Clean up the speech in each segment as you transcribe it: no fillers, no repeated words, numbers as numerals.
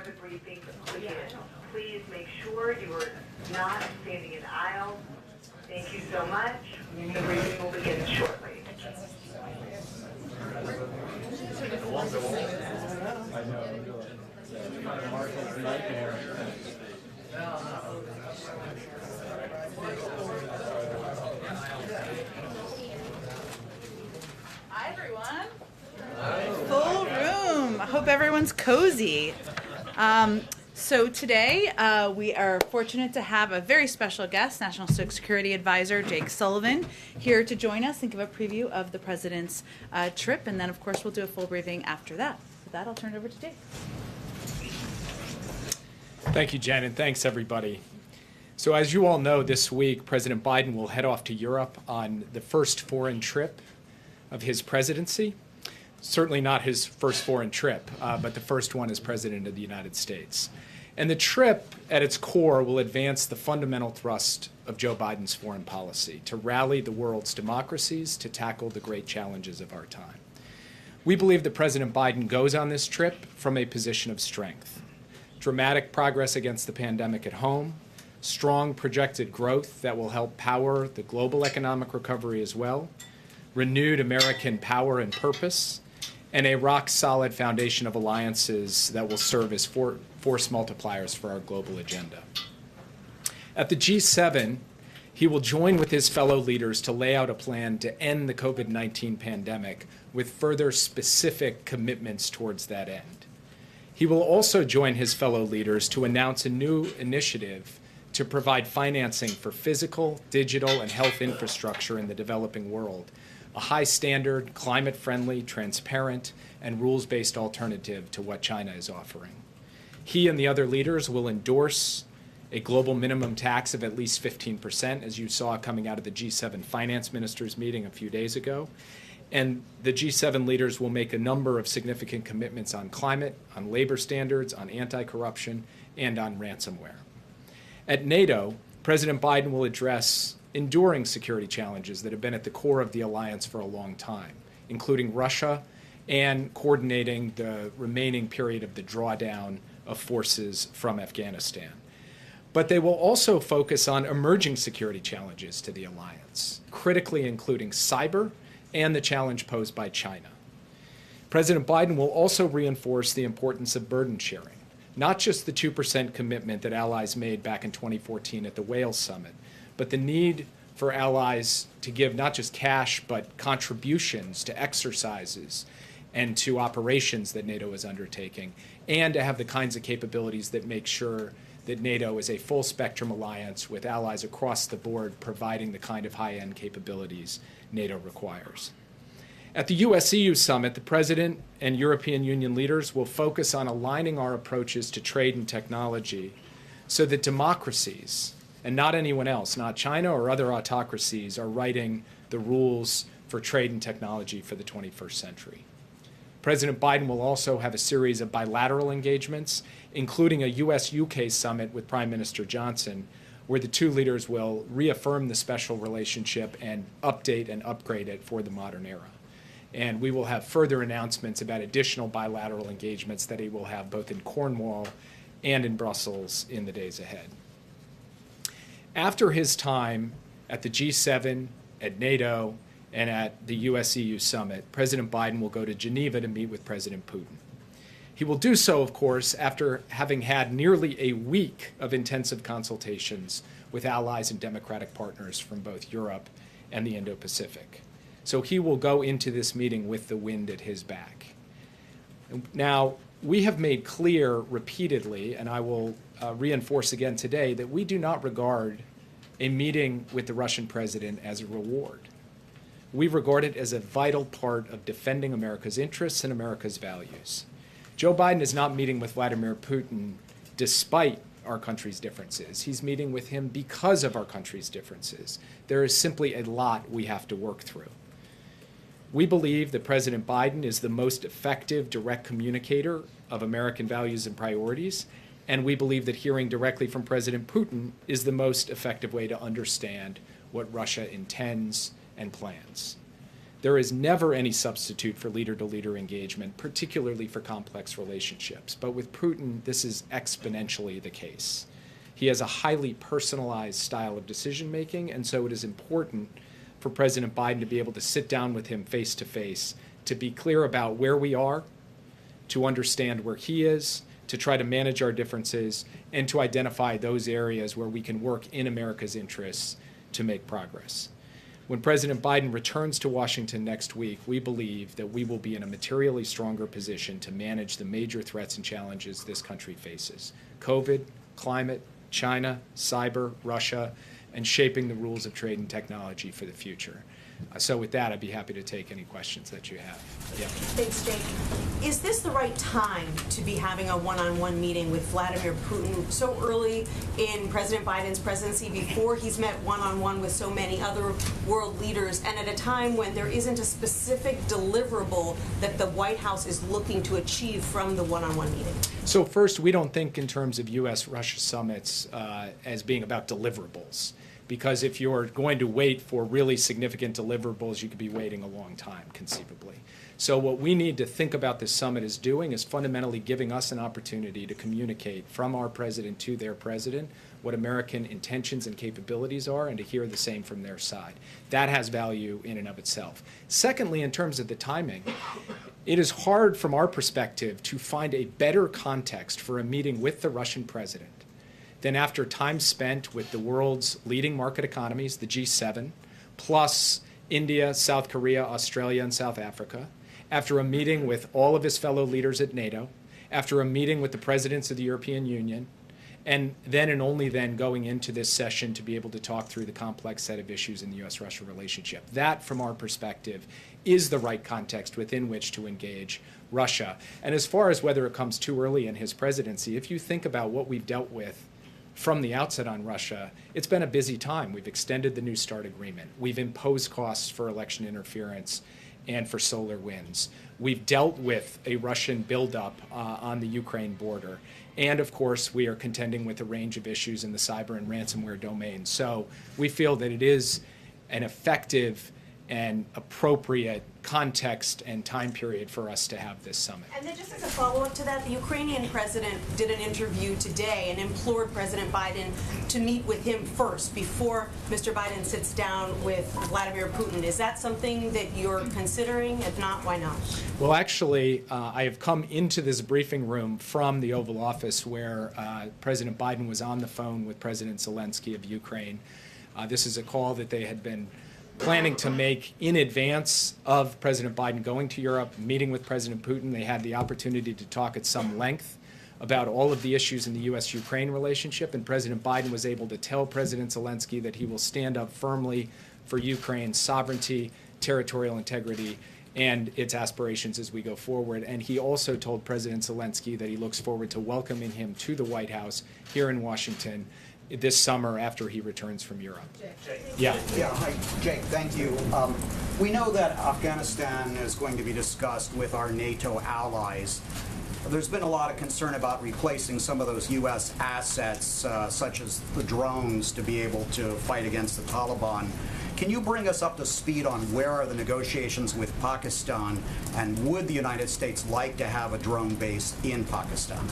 the briefing begin. Please make sure you are not standing in aisle. Thank you so much. The briefing will begin shortly. Hi, everyone. Full room. I hope everyone's cozy. So today we are fortunate to have a very special guest, National Security Advisor Jake Sullivan, here to join us and give a preview of the President's trip. And then, of course, we'll do a full briefing after that. With that, I'll turn it over to Jake. Thank you, Jen, and thanks, everybody. So as you all know, this week, President Biden will head off to Europe on the first foreign trip of his presidency. Certainly not his first foreign trip, but the first one as President of the United States. And the trip, at its core, will advance the fundamental thrust of Joe Biden's foreign policy, to rally the world's democracies to tackle the great challenges of our time. We believe that President Biden goes on this trip from a position of strength. Dramatic progress against the pandemic at home, strong projected growth that will help power the global economic recovery as well, renewed American power and purpose, and a rock-solid foundation of alliances that will serve as force multipliers for our global agenda. At the G7, he will join with his fellow leaders to lay out a plan to end the COVID-19 pandemic with further specific commitments towards that end. He will also join his fellow leaders to announce a new initiative to provide financing for physical, digital, and health infrastructure in the developing world, a high-standard, climate-friendly, transparent, and rules-based alternative to what China is offering. He and the other leaders will endorse a global minimum tax of at least 15%, as you saw coming out of the G7 finance ministers meeting a few days ago. And the G7 leaders will make a number of significant commitments on climate, on labor standards, on anti-corruption, and on ransomware. At NATO, President Biden will address enduring security challenges that have been at the core of the alliance for a long time, including Russia and coordinating the remaining period of the drawdown of forces from Afghanistan. But they will also focus on emerging security challenges to the alliance, critically including cyber and the challenge posed by China. President Biden will also reinforce the importance of burden sharing, not just the 2% commitment that allies made back in 2014 at the Wales Summit, but the need for allies to give not just cash, but contributions to exercises and to operations that NATO is undertaking, and to have the kinds of capabilities that make sure that NATO is a full-spectrum alliance with allies across the board providing the kind of high-end capabilities NATO requires. At the US-EU summit, the President and European Union leaders will focus on aligning our approaches to trade and technology so that democracies, and not anyone else, not China or other autocracies, are writing the rules for trade and technology for the 21st century. President Biden will also have a series of bilateral engagements, including a US-UK summit with Prime Minister Johnson, where the two leaders will reaffirm the special relationship and update and upgrade it for the modern era. And we will have further announcements about additional bilateral engagements that he will have both in Cornwall and in Brussels in the days ahead. After his time at the G7, at NATO, and at the US-EU summit, President Biden will go to Geneva to meet with President Putin. He will do so, of course, after having had nearly a week of intensive consultations with allies and democratic partners from both Europe and the Indo-Pacific. So he will go into this meeting with the wind at his back. Now, we have made clear repeatedly, and I will reinforce again today, that we do not regard a meeting with the Russian president as a reward. We regard it as a vital part of defending America's interests and America's values. Joe Biden is not meeting with Vladimir Putin despite our country's differences. He's meeting with him because of our country's differences. There is simply a lot we have to work through. We believe that President Biden is the most effective direct communicator of American values and priorities, and we believe that hearing directly from President Putin is the most effective way to understand what Russia intends and plans. There is never any substitute for leader-to-leader engagement, particularly for complex relationships. But with Putin, this is exponentially the case. He has a highly personalized style of decision-making, and so it is important for President Biden to be able to sit down with him face-to-face, to be clear about where we are, to understand where he is, to try to manage our differences, and to identify those areas where we can work in America's interests to make progress. When President Biden returns to Washington next week, we believe that we will be in a materially stronger position to manage the major threats and challenges this country faces: COVID, climate, China, cyber, Russia, and shaping the rules of trade and technology for the future. So with that, I'd be happy to take any questions that you have. Yeah. Thanks, Jake. Is this the right time to be having a one-on-one meeting with Vladimir Putin so early in President Biden's presidency, before he's met one-on-one with so many other world leaders, and at a time when there isn't a specific deliverable that the White House is looking to achieve from the one-on-one meeting? So first, we don't think in terms of U.S.-Russia summits as being about deliverables. Because if you're going to wait for really significant deliverables, you could be waiting a long time, conceivably. So what we need to think about this summit is doing is fundamentally giving us an opportunity to communicate from our president to their president what American intentions and capabilities are, and to hear the same from their side. That has value in and of itself. Secondly, in terms of the timing, it is hard from our perspective to find a better context for a meeting with the Russian president than after time spent with the world's leading market economies, the G7, plus India, South Korea, Australia, and South Africa, after a meeting with all of his fellow leaders at NATO, after a meeting with the presidents of the European Union, and then and only then going into this session to be able to talk through the complex set of issues in the U.S.-Russia relationship. That, from our perspective, is the right context within which to engage Russia. And as far as whether it comes too early in his presidency, if you think about what we've dealt with from the outset on Russia, it's been a busy time. We've extended the New START agreement. We've imposed costs for election interference and for solar winds. We've dealt with a Russian buildup on the Ukraine border. And of course, we are contending with a range of issues in the cyber and ransomware domain. So we feel that it is an effective and appropriate context and time period for us to have this summit. And then just as a follow-up to that, the Ukrainian president did an interview today and implored President Biden to meet with him first before Mr. Biden sits down with Vladimir Putin. Is that something that you're considering? If not, why not? Well, actually, I have come into this briefing room from the Oval Office where President Biden was on the phone with President Zelensky of Ukraine. This is a call that they had been planning to make in advance of President Biden going to Europe, meeting with President Putin. They had the opportunity to talk at some length about all of the issues in the U.S.-Ukraine relationship, and President Biden was able to tell President Zelensky that he will stand up firmly for Ukraine's sovereignty, territorial integrity, and its aspirations as we go forward. And he also told President Zelensky that he looks forward to welcoming him to the White House here in Washington this summer after he returns from Europe. Jake. Yeah. Hi, Jake, thank you. We know that Afghanistan is going to be discussed with our NATO allies. There's been a lot of concern about replacing some of those U.S. assets, such as the drones, to be able to fight against the Taliban. Can you bring us up to speed on where are the negotiations with Pakistan, and would the United States like to have a drone base in Pakistan?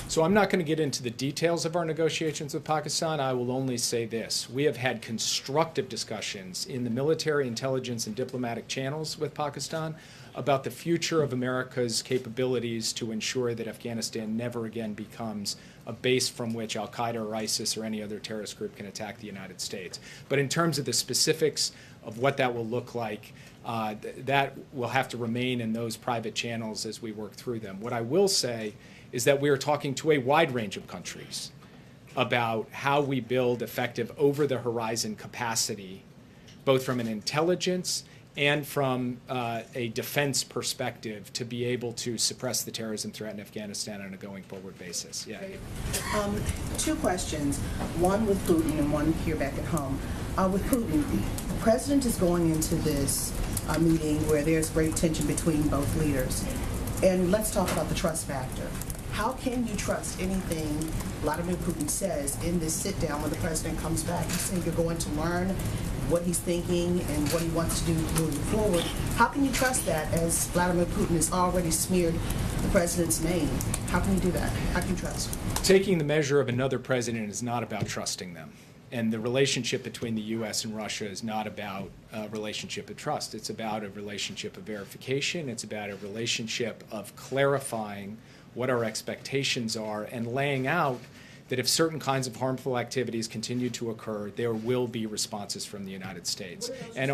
So I'm not going to get into the details of our negotiations with Pakistan. I will only say this. We have had constructive discussions in the military, intelligence, and diplomatic channels with Pakistan about the future of America's capabilities to ensure that Afghanistan never again becomes a base from which al-Qaeda or ISIS or any other terrorist group can attack the United States. But in terms of the specifics of what that will look like, that will have to remain in those private channels as we work through them. What I will say is that we are talking to a wide range of countries about how we build effective over-the-horizon capacity, both from an intelligence and from a defense perspective, to be able to suppress the terrorism threat in Afghanistan on a going-forward basis. Yeah. Two questions, one with Putin and one here back at home. With Putin, the president is going into this meeting where there's great tension between both leaders. And let's talk about the trust factor. How can you trust anything Vladimir Putin says in this sit-down when the president comes back? He's saying you're going to learn what he's thinking and what he wants to do moving forward. How can you trust that as Vladimir Putin has already smeared the president's name? How can you do that? How can you trust? Taking the measure of another president is not about trusting them. And the relationship between the U.S. and Russia is not about a relationship of trust. It's about a relationship of verification. It's about a relationship of clarifying what our expectations are and laying out that if certain kinds of harmful activities continue to occur, there will be responses from the United States. And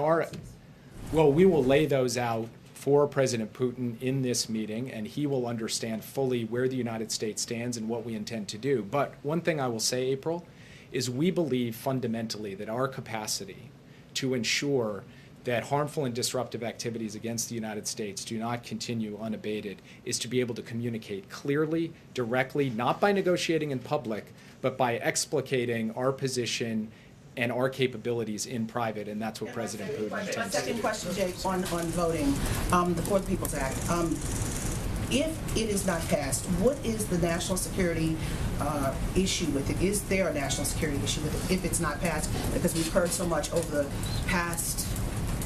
we will lay those out for President Putin in this meeting, and he will understand fully where the United States stands and what we intend to do. But one thing I will say, April, is we believe fundamentally that our capacity to ensure that harmful and disruptive activities against the United States do not continue unabated is to be able to communicate clearly, directly, not by negotiating in public, but by explicating our position and our capabilities in private, and that's what President Putin intends to do. Second question, Jake, on voting, the For the People's Act. If it is not passed, what is the national security issue with it? Is there a national security issue with it if it's not passed? Because we've heard so much over the past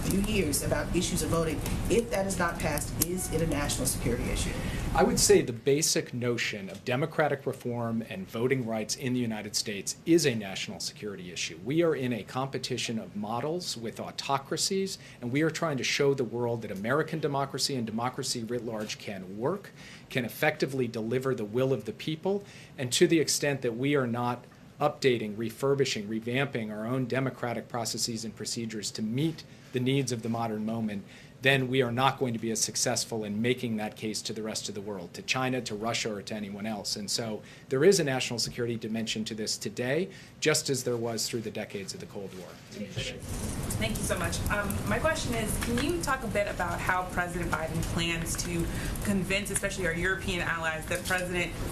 few years about issues of voting. If that is not passed, is it a national security issue? I would say the basic notion of democratic reform and voting rights in the United States is a national security issue. We are in a competition of models with autocracies, and we are trying to show the world that American democracy and democracy writ large can work, can effectively deliver the will of the people, and to the extent that we are not updating, refurbishing, revamping our own democratic processes and procedures to meet the needs of the modern moment, then we are not going to be as successful in making that case to the rest of the world, to China, to Russia, or to anyone else. And so there is a national security dimension to this today, just as there was through the decades of the Cold War. Thank you so much. My question is, can you talk a bit about how President Biden plans to convince, especially our European allies, that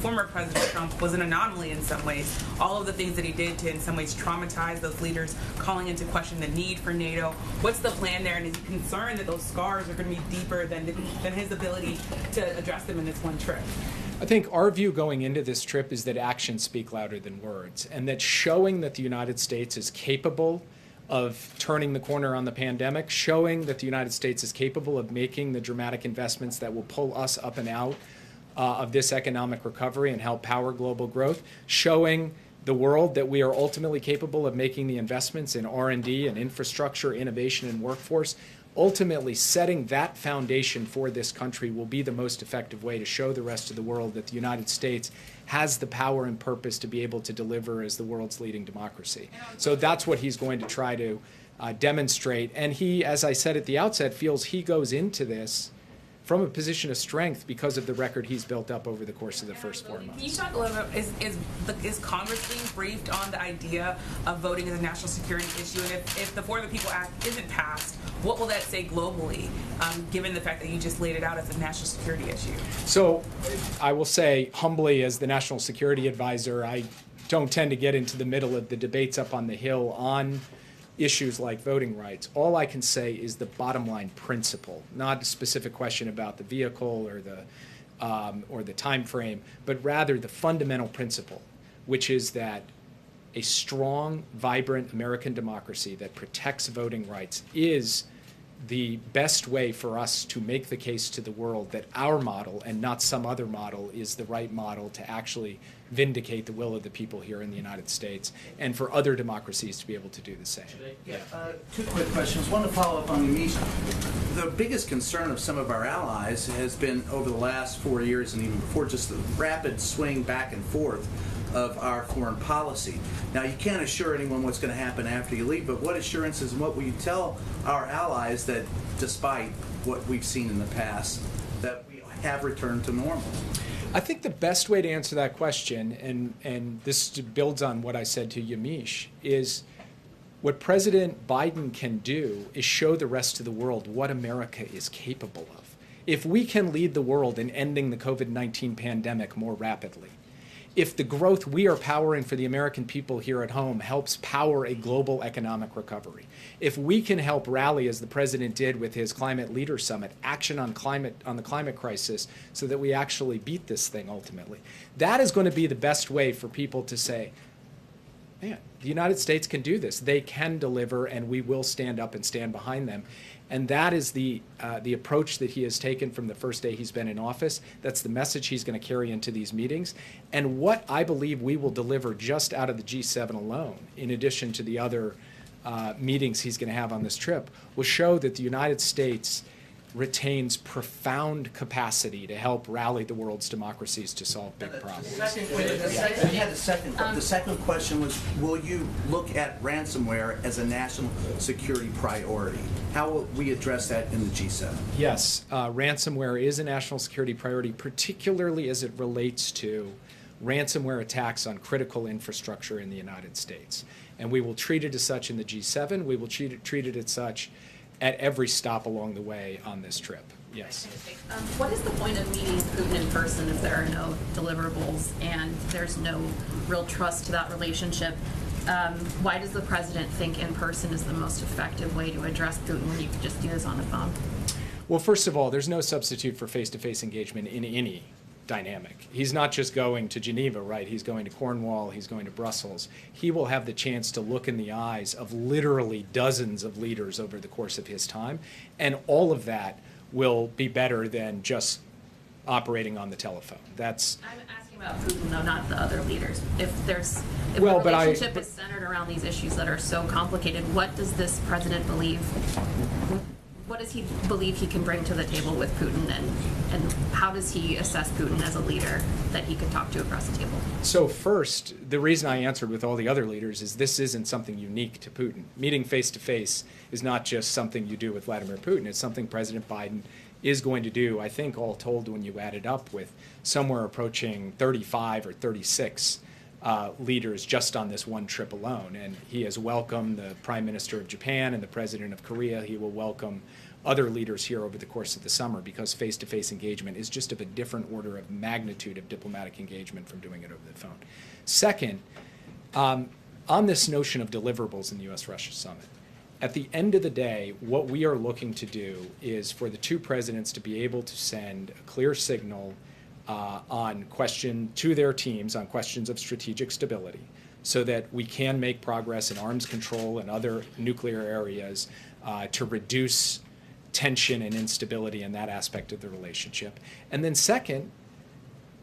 former President Trump was an anomaly in some ways? All of the things that he did to, in some ways, traumatize those leaders, calling into question the need for NATO. What's the plan there? And is he concerned that those scars are going to be deeper than his ability to address them in this one trip? I think our view going into this trip is that actions speak louder than words, and that showing that the United States is capable of turning the corner on the pandemic, showing that the United States is capable of making the dramatic investments that will pull us up and out of this economic recovery and help power global growth, showing the world that we are ultimately capable of making the investments in R&D and infrastructure, innovation, and workforce. Ultimately, setting that foundation for this country will be the most effective way to show the rest of the world that the United States has the power and purpose to be able to deliver as the world's leading democracy. So that's what he's going to try to demonstrate. And he, as I said at the outset, feels he goes into this from a position of strength because of the record he's built up over the course of the first 4 months. Can you talk a little bit, is Congress being briefed on the idea of voting as a national security issue? And if the For the People Act isn't passed, what will that say globally, given the fact that you just laid it out as a national security issue? So I will say humbly, as the National Security Advisor, I don't tend to get into the middle of the debates up on the Hill on issues like voting rights. All I can say is the bottom line principle, not a specific question about the vehicle or the time frame, but rather the fundamental principle, which is that a strong, vibrant American democracy that protects voting rights is the best way for us to make the case to the world that our model and not some other model is the right model to actually vindicate the will of the people here in the United States, and for other democracies to be able to do the same. Two quick questions. One to follow up on Yamiche. The biggest concern of some of our allies has been over the last 4 years and even before just the rapid swing back and forth of our foreign policy. Now, you can't assure anyone what's going to happen after you leave, but what assurances and what will you tell our allies that despite what we've seen in the past, that we have returned to normal? I think the best way to answer that question, and this builds on what I said to Yamiche, is what President Biden can do is show the rest of the world what America is capable of. If we can lead the world in ending the COVID-19 pandemic more rapidly, if the growth we are powering for the American people here at home helps power a global economic recovery, if we can help rally, as the president did with his Climate Leaders Summit, action on the climate crisis so that we actually beat this thing ultimately, that is going to be the best way for people to say, man, the United States can do this. They can deliver, and we will stand up and stand behind them. And that is the approach that he has taken from the first day he's been in office. That's the message he's going to carry into these meetings. And what I believe we will deliver just out of the G7 alone, in addition to the other meetings he's going to have on this trip, will show that the United States retains profound capacity to help rally the world's democracies to solve big problems. The second question was, will you look at ransomware as a national security priority? How will we address that in the G7? Yes, ransomware is a national security priority, particularly as it relates to ransomware attacks on critical infrastructure in the United States. And we will treat it as such in the G7. We will treat it as such at every stop along the way on this trip. Yes. What is the point of meeting Putin in person if there are no deliverables and there's no real trust to that relationship? Why does the president think in person is the most effective way to address Putin when you could just do this on the phone? Well, first of all, there's no substitute for face-to-face engagement in any dynamic. He's not just going to Geneva, right? He's going to Cornwall, he's going to Brussels. He will have the chance to look in the eyes of literally dozens of leaders over the course of his time, and all of that will be better than just operating on the telephone. That's... I'm asking about Putin, though, not the other leaders. If the relationship is centered around these issues that are so complicated, what does this president believe? What does he believe he can bring to the table with Putin, and how does he assess Putin as a leader that he could talk to across the table? So first, the reason I answered with all the other leaders is this isn't something unique to Putin. Meeting face-to-face is not just something you do with Vladimir Putin. It's something President Biden is going to do, I think, all told, when you add it up, with somewhere approaching 35 or 36 leaders just on this one trip alone. And he has welcomed the Prime Minister of Japan and the President of Korea. He will welcome other leaders here over the course of the summer, because face-to-face engagement is just of a different order of magnitude of diplomatic engagement from doing it over the phone. Second, on this notion of deliverables in the U.S.-Russia summit, at the end of the day, what we are looking to do is for the two presidents to be able to send a clear signal to their teams on questions of strategic stability, so that we can make progress in arms control and other nuclear areas to reduce tension and instability in that aspect of the relationship. And then second,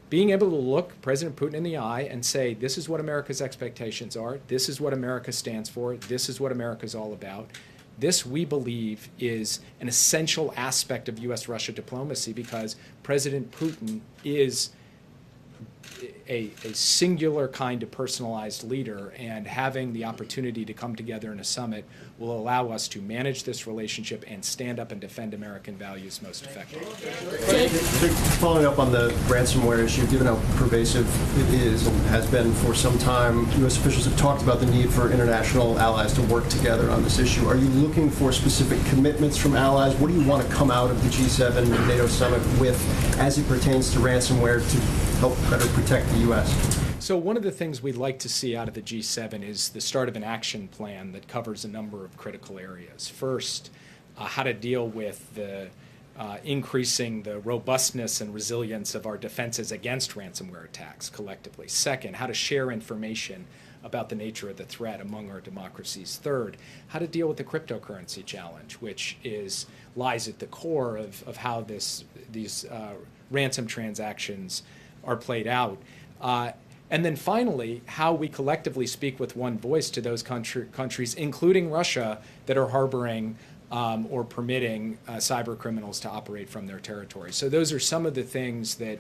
being able to look President Putin in the eye and say, this is what America's expectations are, this is what America stands for, this is what America's all about. This, we believe, is an essential aspect of U.S.-Russia diplomacy, because President Putin is a singular kind of personalized leader, and having the opportunity to come together in a summit will allow us to manage this relationship and stand up and defend American values most effectively. Following up on the ransomware issue, given how pervasive it is and has been for some time, U.S. officials have talked about the need for international allies to work together on this issue. Are you looking for specific commitments from allies? What do you want to come out of the G7 and NATO summit with as it pertains to ransomware to help better protect the U.S.? So one of the things we'd like to see out of the G7 is the start of an action plan that covers a number of critical areas. First, how to deal with the increasing the robustness and resilience of our defenses against ransomware attacks collectively. Second, how to share information about the nature of the threat among our democracies. Third, how to deal with the cryptocurrency challenge, which lies at the core of how these ransom transactions are played out. And then finally, how we collectively speak with one voice to those countries, including Russia, that are harboring or permitting cyber criminals to operate from their territory. So those are some of the things that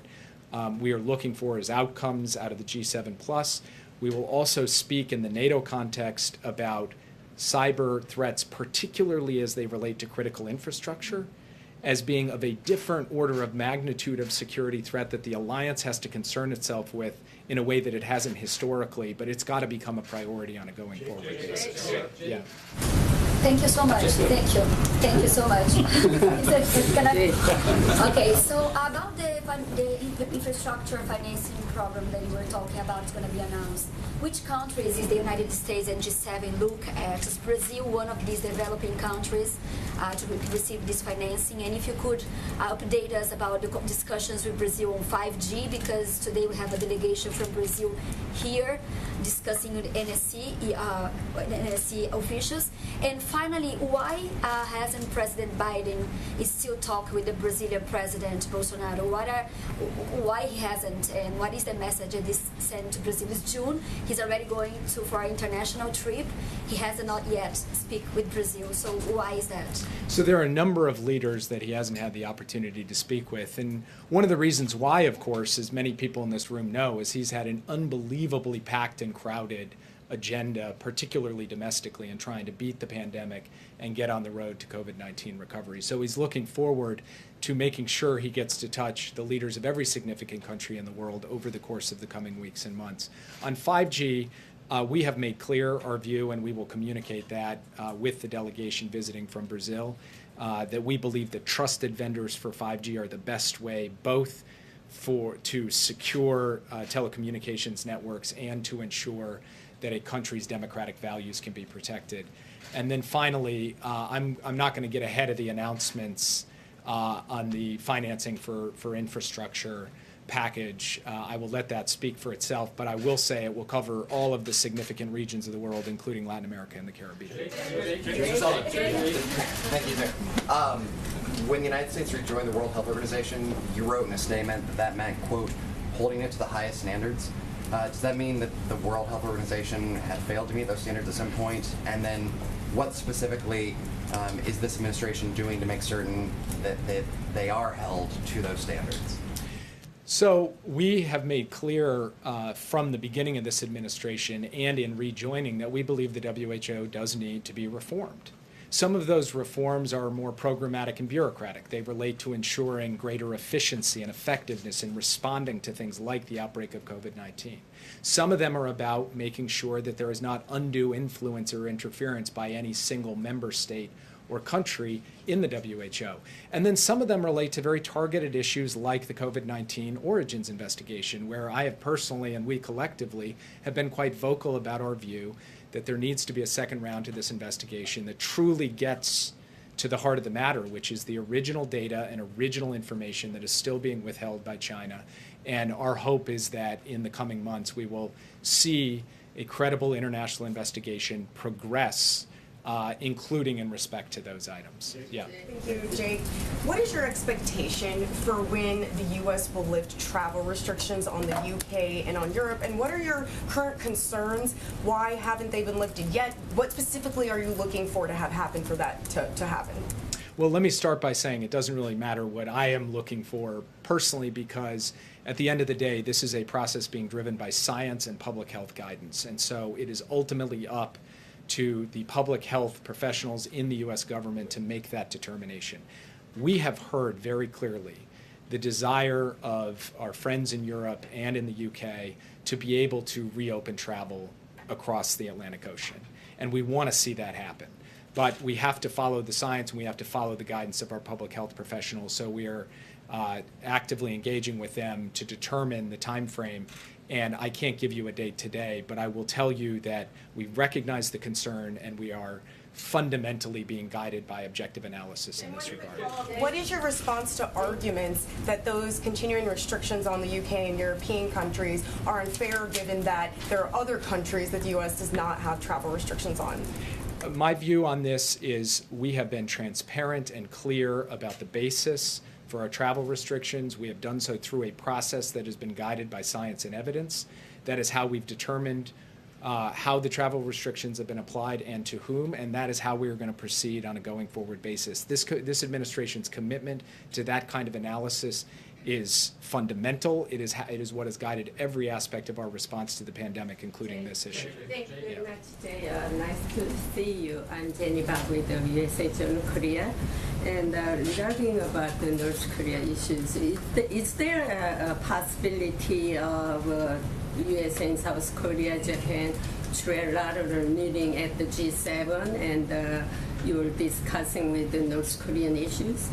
we are looking for as outcomes out of the G7+. We will also speak in the NATO context about cyber threats, particularly as they relate to critical infrastructure, as being of a different order of magnitude of security threat that the alliance has to concern itself with in a way that it hasn't historically, but it's got to become a priority on a going forward basis. Yeah. Thank you so much. Thank you. Thank you so much. Okay, so about the the infrastructure financing program that you were talking about is going to be announced, which countries is the United States and G7 look at? Is Brazil one of these developing countries to receive this financing? And if you could update us about the discussions with Brazil on 5G, because today we have a delegation from Brazil here discussing with NSA officials. And finally, why hasn't President Biden still talk with the Brazilian President Bolsonaro? Why he hasn't, and what is the message that is sent to Brazil? It's June. He's already going for an international trip. He has not yet speak with Brazil. So why is that? So there are a number of leaders that he hasn't had the opportunity to speak with. And one of the reasons why, of course, as many people in this room know, is he's had an unbelievably packed and crowded agenda, particularly domestically, in trying to beat the pandemic and get on the road to COVID-19 recovery. So he's looking forward to making sure he gets to touch the leaders of every significant country in the world over the course of the coming weeks and months. On 5G, we have made clear our view, and we will communicate that with the delegation visiting from Brazil, that we believe that trusted vendors for 5G are the best way both to secure telecommunications networks and to ensure that a country's democratic values can be protected. And then finally, I'm not going to get ahead of the announcements on the financing for infrastructure package. I will let that speak for itself, but I will say it will cover all of the significant regions of the world, including Latin America and the Caribbean. Mr. Sullivan. Thank you, sir. When the United States rejoined the World Health Organization, you wrote in a statement that meant, quote, holding it to the highest standards. Does that mean that the World Health Organization had failed to meet those standards at some point? And then what specifically is this administration doing to make certain that they are held to those standards? So we have made clear from the beginning of this administration and in rejoining that we believe the WHO does need to be reformed. Some of those reforms are more programmatic and bureaucratic. They relate to ensuring greater efficiency and effectiveness in responding to things like the outbreak of COVID-19. Some of them are about making sure that there is not undue influence or interference by any single member state or country in the WHO. And then some of them relate to very targeted issues like the COVID-19 origins investigation, where I have personally and we collectively have been quite vocal about our view that there needs to be a second round to this investigation that truly gets to the heart of the matter, which is the original data and original information that is still being withheld by China. And our hope is that in the coming months we will see a credible international investigation progress, including in respect to those items. Yeah. Thank you, Jake. What is your expectation for when the U.S. will lift travel restrictions on the UK and on Europe? And what are your current concerns? Why haven't they been lifted yet? What specifically are you looking for to have happen for that to happen? Well, let me start by saying it doesn't really matter what I am looking for personally, because at the end of the day, this is a process being driven by science and public health guidance. And so it is ultimately up to the public health professionals in the U.S. government to make that determination. We have heard very clearly the desire of our friends in Europe and in the UK to be able to reopen travel across the Atlantic Ocean. And we want to see that happen. But we have to follow the science and we have to follow the guidance of our public health professionals. So we are actively engaging with them to determine the time frame. And I can't give you a date today, but I will tell you that we recognize the concern and we are fundamentally being guided by objective analysis in this regard. What is your response to arguments that those continuing restrictions on the UK and European countries are unfair, given that there are other countries that the U.S. does not have travel restrictions on? My view on this is we have been transparent and clear about the basis for our travel restrictions. We have done so through a process that has been guided by science and evidence. That is how we've determined how the travel restrictions have been applied and to whom, and that is how we are going to proceed on a going forward basis. This administration's commitment to that kind of analysis is fundamental. It is what has guided every aspect of our response to the pandemic, including this issue. Thank you very much, Jay. Nice to see you. I'm Geneva with the USA North Korea. And regarding about the North Korea issues, is there a possibility of US and South Korea, Japan, Trilateral meeting at the G7 and you're discussing with the North Korean issues?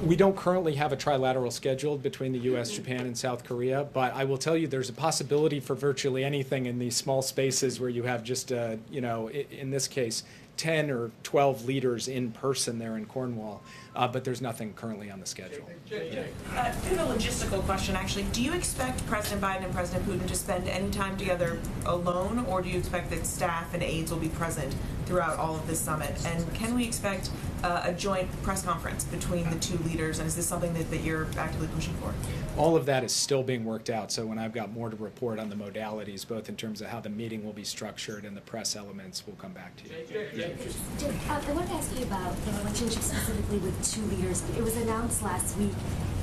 We don't currently have a trilateral scheduled between the U.S., Japan, and South Korea, but I will tell you there's a possibility for virtually anything in these small spaces where you have just, in this case, 10 or 12 leaders in person there in Cornwall, but there's nothing currently on the schedule. I have a logistical question, actually. Do you expect President Biden and President Putin to spend any time together alone, or do you expect that staff and aides will be present throughout all of this summit? And can we expect a joint press conference between the two leaders, and is this something that you're actively pushing for? All of that is still being worked out, so when I've got more to report on the modalities, both in terms of how the meeting will be structured and the press elements, we'll come back to you. Jake, I wanted to ask you about the relationship specifically with two leaders. It was announced last week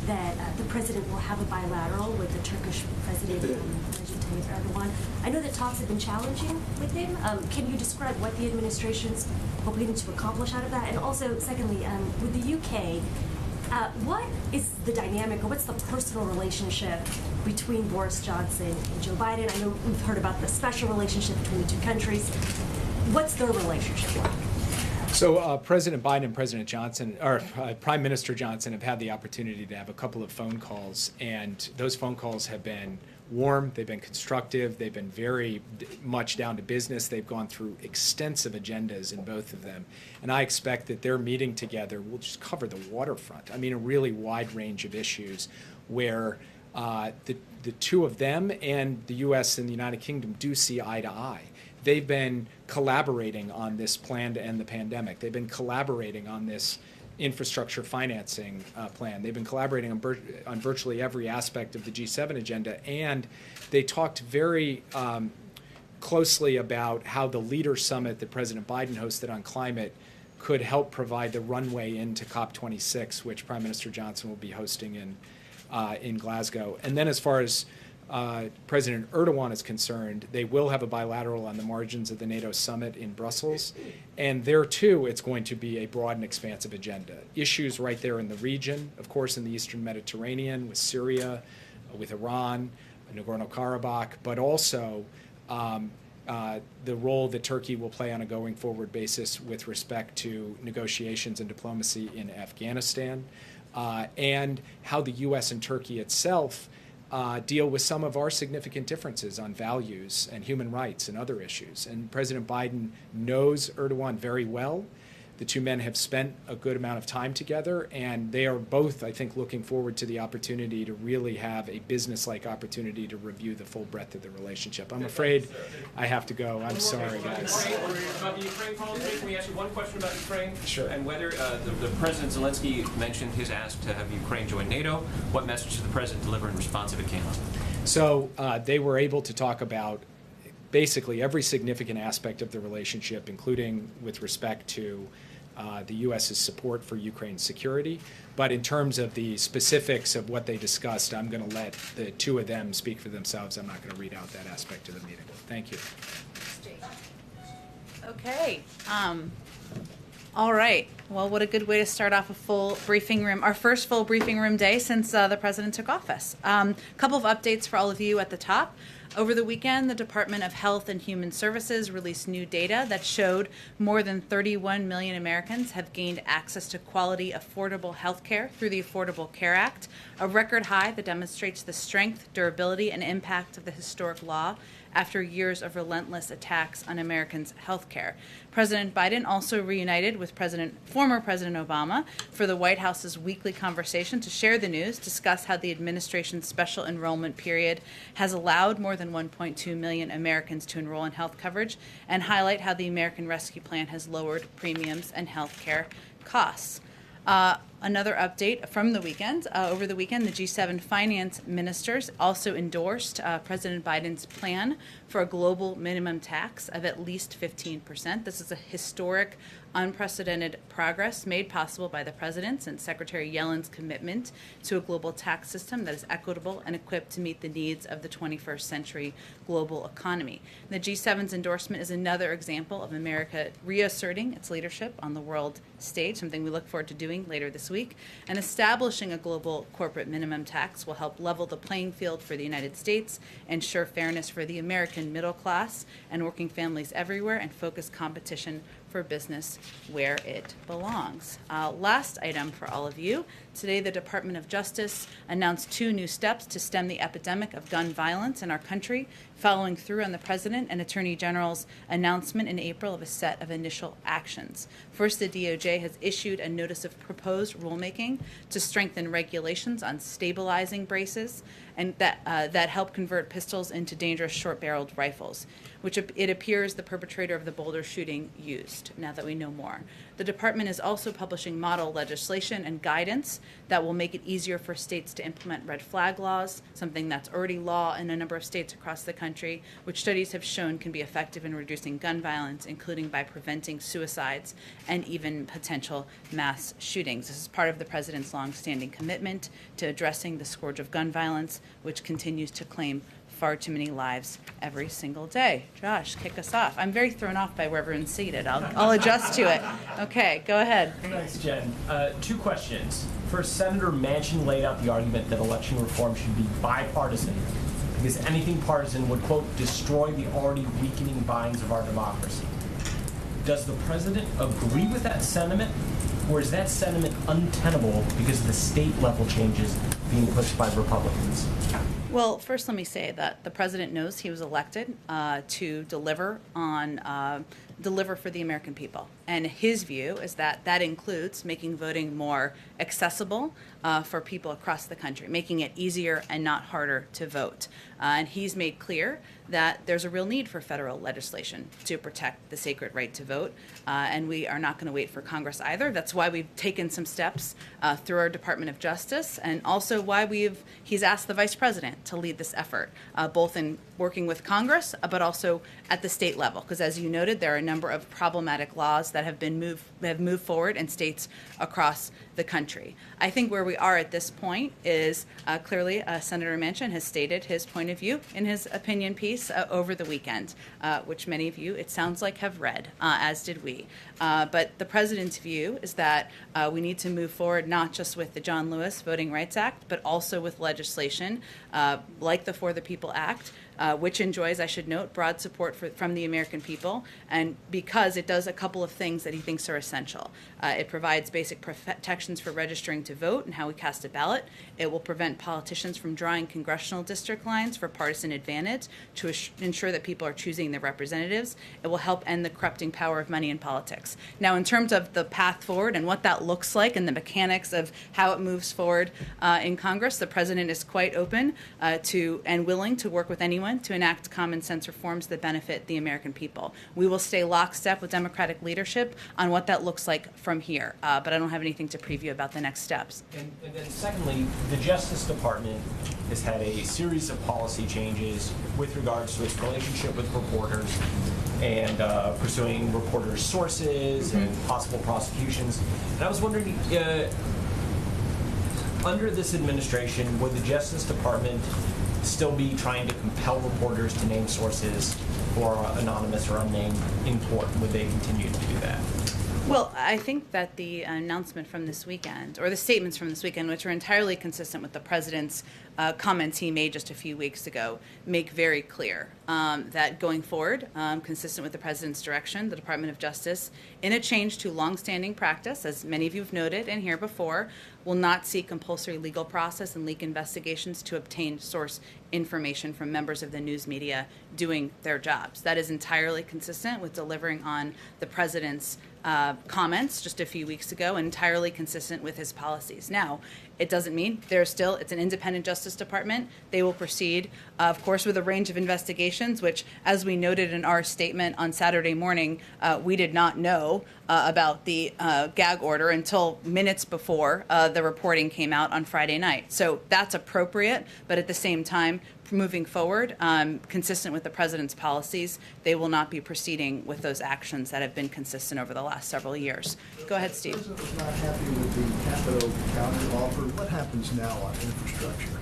that the president will have a bilateral with the Turkish president, Recep Tayyip Erdogan. I know that talks have been challenging with him. Can you describe what the administration's hoping to accomplish out of that? And also, secondly, with the UK, what is the dynamic, or what's the personal relationship between Boris Johnson and Joe Biden? I know we've heard about the special relationship between the two countries. What's their relationship like? So President Biden and President Johnson, or Prime Minister Johnson, have had the opportunity to have a couple of phone calls, and those phone calls have been warm, they've been constructive, they've been very much down to business. They've gone through extensive agendas in both of them. And I expect that their meeting together will just cover the waterfront. I mean, a really wide range of issues where the two of them and the U.S. and the United Kingdom do see eye to eye. They've been collaborating on this plan to end the pandemic. They've been collaborating on this infrastructure financing plan. They've been collaborating on virtually every aspect of the G7 agenda, and they talked very closely about how the Leader Summit that President Biden hosted on climate could help provide the runway into COP26, which Prime Minister Johnson will be hosting in Glasgow. And then as far as President Erdogan is concerned, they will have a bilateral on the margins of the NATO summit in Brussels. And there, too, it's going to be a broad and expansive agenda. Issues right there in the region, of course, in the Eastern Mediterranean, with Syria, with Iran, Nagorno-Karabakh, but also the role that Turkey will play on a going forward basis with respect to negotiations and diplomacy in Afghanistan, and how the U.S. and Turkey itself deal with some of our significant differences on values and human rights and other issues. And President Biden knows Erdogan very well. The two men have spent a good amount of time together, and they are both, I think, looking forward to the opportunity to really have a business-like opportunity to review the full breadth of the relationship. I'm afraid I have to go. I'm sorry, guys. About the Ukraine policy, can we ask you one question about Ukraine? Sure. And whether the President Zelensky mentioned his ask to have Ukraine join NATO. What message did the President deliver in response if it came up? So they were able to talk about basically every significant aspect of the relationship, including with respect to the U.S.'s support for Ukraine's security. But in terms of the specifics of what they discussed, I'm going to let the two of them speak for themselves. I'm not going to read out that aspect of the meeting. Thank you. Okay. All right. Well, what a good way to start off a full briefing room, our first full briefing room day since the president took office. A couple of updates for all of you at the top. Over the weekend, the Department of Health and Human Services released new data that showed more than 31 million Americans have gained access to quality, affordable health care through the Affordable Care Act, a record high that demonstrates the strength, durability, and impact of the historic law after years of relentless attacks on Americans' health care. President Biden also reunited with former President Obama for the White House's weekly conversation to share the news, discuss how the administration's special enrollment period has allowed more than 1.2 million Americans to enroll in health coverage, and highlight how the American Rescue Plan has lowered premiums and health care costs. Another update from the weekend. Over the weekend, the G7 finance ministers also endorsed President Biden's plan for a global minimum tax of at least 15%. This is a historic, unprecedented progress made possible by the president and Secretary Yellen's commitment to a global tax system that is equitable and equipped to meet the needs of the 21st century global economy. The G7's endorsement is another example of America reasserting its leadership on the world stage, something we look forward to doing later this week. And establishing a global corporate minimum tax will help level the playing field for the United States, ensure fairness for the American middle class and working families everywhere, and focus competition for business where it belongs. Last item for all of you. Today, the Department of Justice announced 2 new steps to stem the epidemic of gun violence in our country, following through on the President and Attorney General's announcement in April of a set of initial actions. First, the DOJ has issued a notice of proposed rulemaking to strengthen regulations on stabilizing braces and that help convert pistols into dangerous short-barreled rifles, which it appears the perpetrator of the Boulder shooting used, now that we know more. The department is also publishing model legislation and guidance that will make it easier for states to implement red flag laws, something that's already law in a number of states across the country, which studies have shown can be effective in reducing gun violence, including by preventing suicides and even potential mass shootings. This is part of the president's longstanding commitment to addressing the scourge of gun violence, which continues to claim far too many lives every single day. Josh, kick us off. I'm very thrown off by where everyone's seated. I'll adjust to it. Okay, go ahead. Thanks, Jen. 2 questions. First, Senator Manchin laid out the argument that election reform should be bipartisan because anything partisan would, quote, destroy the already weakening binds of our democracy. Does the president agree with that sentiment, or is that sentiment untenable because of the state-level changes being pushed by Republicans? Well, first let me say that the president knows he was elected to deliver for the American people. And his view is that that includes making voting more accessible for people across the country, making it easier and not harder to vote. And he's made clear that there's a real need for federal legislation to protect the sacred right to vote. And we are not going to wait for Congress either. That's why we've taken some steps through our Department of Justice, and also why he's asked the Vice President to lead this effort, both in working with Congress, but also at the state level. Because as you noted, there are a number of problematic laws that have moved forward in states across the country. I think where we are at this point is clearly Senator Manchin has stated his point of view in his opinion piece over the weekend, which many of you, it sounds like, have read, as did we. But the president's view is that we need to move forward not just with the John Lewis Voting Rights Act, but also with legislation like the For the People Act, which enjoys, I should note, broad support from the American people, and because it does a couple of things that he thinks are essential. It provides basic protections for registering to vote and how we cast a ballot. It will prevent politicians from drawing congressional district lines for partisan advantage to ensure that people are choosing their representatives. It will help end the corrupting power of money in politics. Now, in terms of the path forward and what that looks like and the mechanics of how it moves forward in Congress, the president is quite open to and willing to work with anyone to enact common sense reforms that benefit the American people. We will stay lockstep with Democratic leadership on what that looks like from here, but I don't have anything to preview about the next steps. And then secondly, the Justice Department has had a series of policy changes with regards to its relationship with reporters and pursuing reporters' sources and possible prosecutions. And I was wondering, under this administration, would the Justice Department still be trying to compel reporters to name sources who are anonymous or unnamed in court? Would they continue to do that? Well, I think that the announcement from this weekend, or the statements from this weekend, which are entirely consistent with the president's comments he made just a few weeks ago, make very clear that going forward, consistent with the president's direction, the Department of Justice, in a change to longstanding practice, as many of you have noted and here before, will not seek compulsory legal process and leak investigations to obtain source information from members of the news media doing their jobs. That is entirely consistent with delivering on the president's comments just a few weeks ago, and entirely consistent with his policies. Now, it doesn't mean it's an independent Justice Department. They will proceed, of course, with a range of investigations, which, as we noted in our statement on Saturday morning, we did not know about the gag order until minutes before the reporting came out on Friday night. So that's appropriate, but at the same time, moving forward, consistent with the president's policies, they will not be proceeding with those actions that have been consistent over the last several years. Go ahead, Steve. The president was not happy with the Capitol counter offer. What happens now on infrastructure?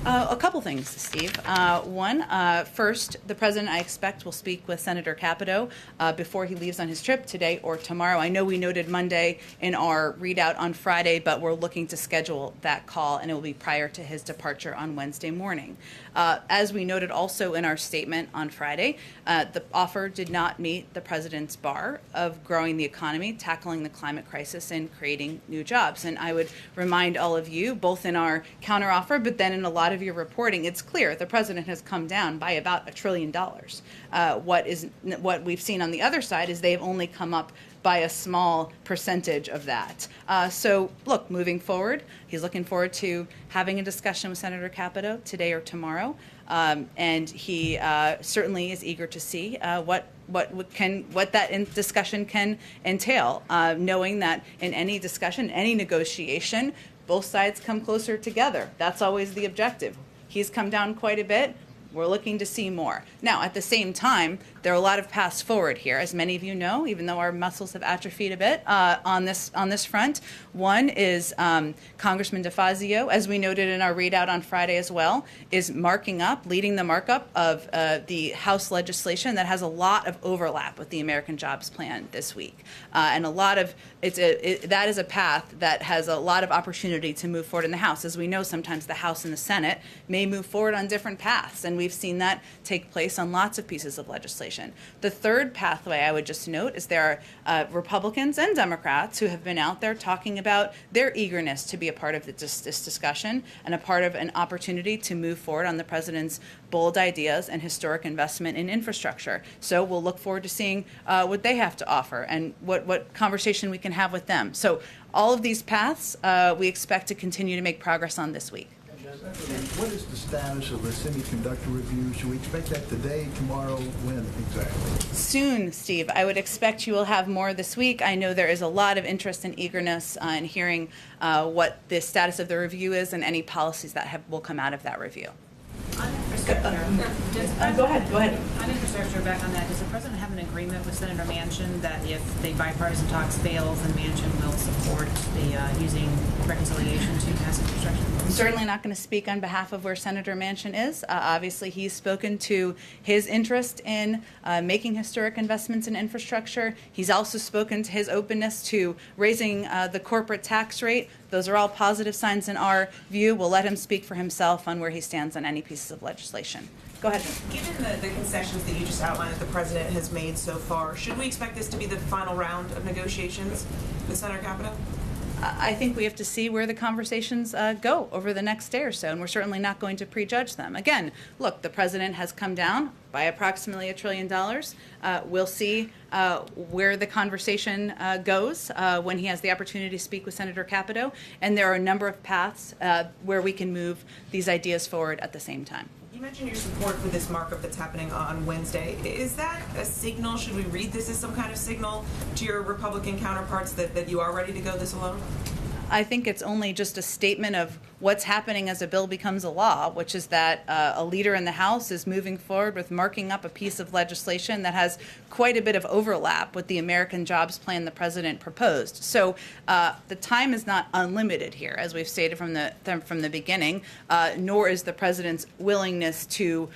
A couple things, Steve. One, first, the president, I expect, will speak with Senator Capito before he leaves on his trip today or tomorrow. I know we noted Monday in our readout on Friday, but we're looking to schedule that call, and it will be prior to his departure on Wednesday morning. As we noted also in our statement on Friday, the offer did not meet the president's bar of growing the economy, tackling the climate crisis, and creating new jobs. And I would remind all of you, both in our counteroffer, but then in a lot of your reporting, it's clear the president has come down by about $1 trillion. What we've seen on the other side is they've only come up by a small percentage of that. So, look, moving forward, he's looking forward to having a discussion with Senator Capito today or tomorrow, and he certainly is eager to see what that discussion can entail, knowing that in any discussion, any negotiation, both sides come closer together. That's always the objective. He's come down quite a bit. We're looking to see more. Now, at the same time, there are a lot of paths forward here, as many of you know, even though our muscles have atrophied a bit on this front. One is Congressman DeFazio, as we noted in our readout on Friday as well, is leading the markup of the House legislation that has a lot of overlap with the American Jobs Plan this week. And a lot of that is a path that has a lot of opportunity to move forward in the House. As we know, sometimes the House and the Senate may move forward on different paths, and we've seen that take place on lots of pieces of legislation. The third pathway I would just note is there are Republicans and Democrats who have been out there talking about their eagerness to be a part of this discussion and a part of an opportunity to move forward on the president's bold ideas and historic investment in infrastructure. So we'll look forward to seeing what they have to offer and what conversation we can have with them. So all of these paths we expect to continue to make progress on this week. What is the status of the semiconductor review? Should we expect that today, tomorrow, when exactly? Soon, Steve. I would expect you will have more this week. I know there is a lot of interest and eagerness in hearing what the status of the review is and any policies that will come out of that review. Go ahead. On infrastructure, back on that, does the president have an agreement with Senator Manchin that if the bipartisan talks fails, then Manchin will support the using reconciliation to pass infrastructure? I'm certainly not going to speak on behalf of where Senator Manchin is. Obviously, he's spoken to his interest in making historic investments in infrastructure. He's also spoken to his openness to raising the corporate tax rate. Those are all positive signs in our view. We'll let him speak for himself on where he stands on any pieces of legislation. Go ahead. Given the concessions that you just outlined that the president has made so far, should we expect this to be the final round of negotiations with Senator Capito? I think we have to see where the conversations go over the next day or so, and we're certainly not going to prejudge them. Again, look, the president has come down by approximately $1 trillion. We'll see where the conversation goes when he has the opportunity to speak with Senator Capito, and there are a number of paths where we can move these ideas forward at the same time. You mentioned your support for this markup that's happening on Wednesday. Is that a signal? Should we read this as some kind of signal to your Republican counterparts that you are ready to go this alone? I think it's only just a statement of what's happening as a bill becomes a law, which is that a leader in the House is moving forward with marking up a piece of legislation that has quite a bit of overlap with the American Jobs Plan the president proposed. So the time is not unlimited here, as we've stated from the beginning, nor is the president's willingness to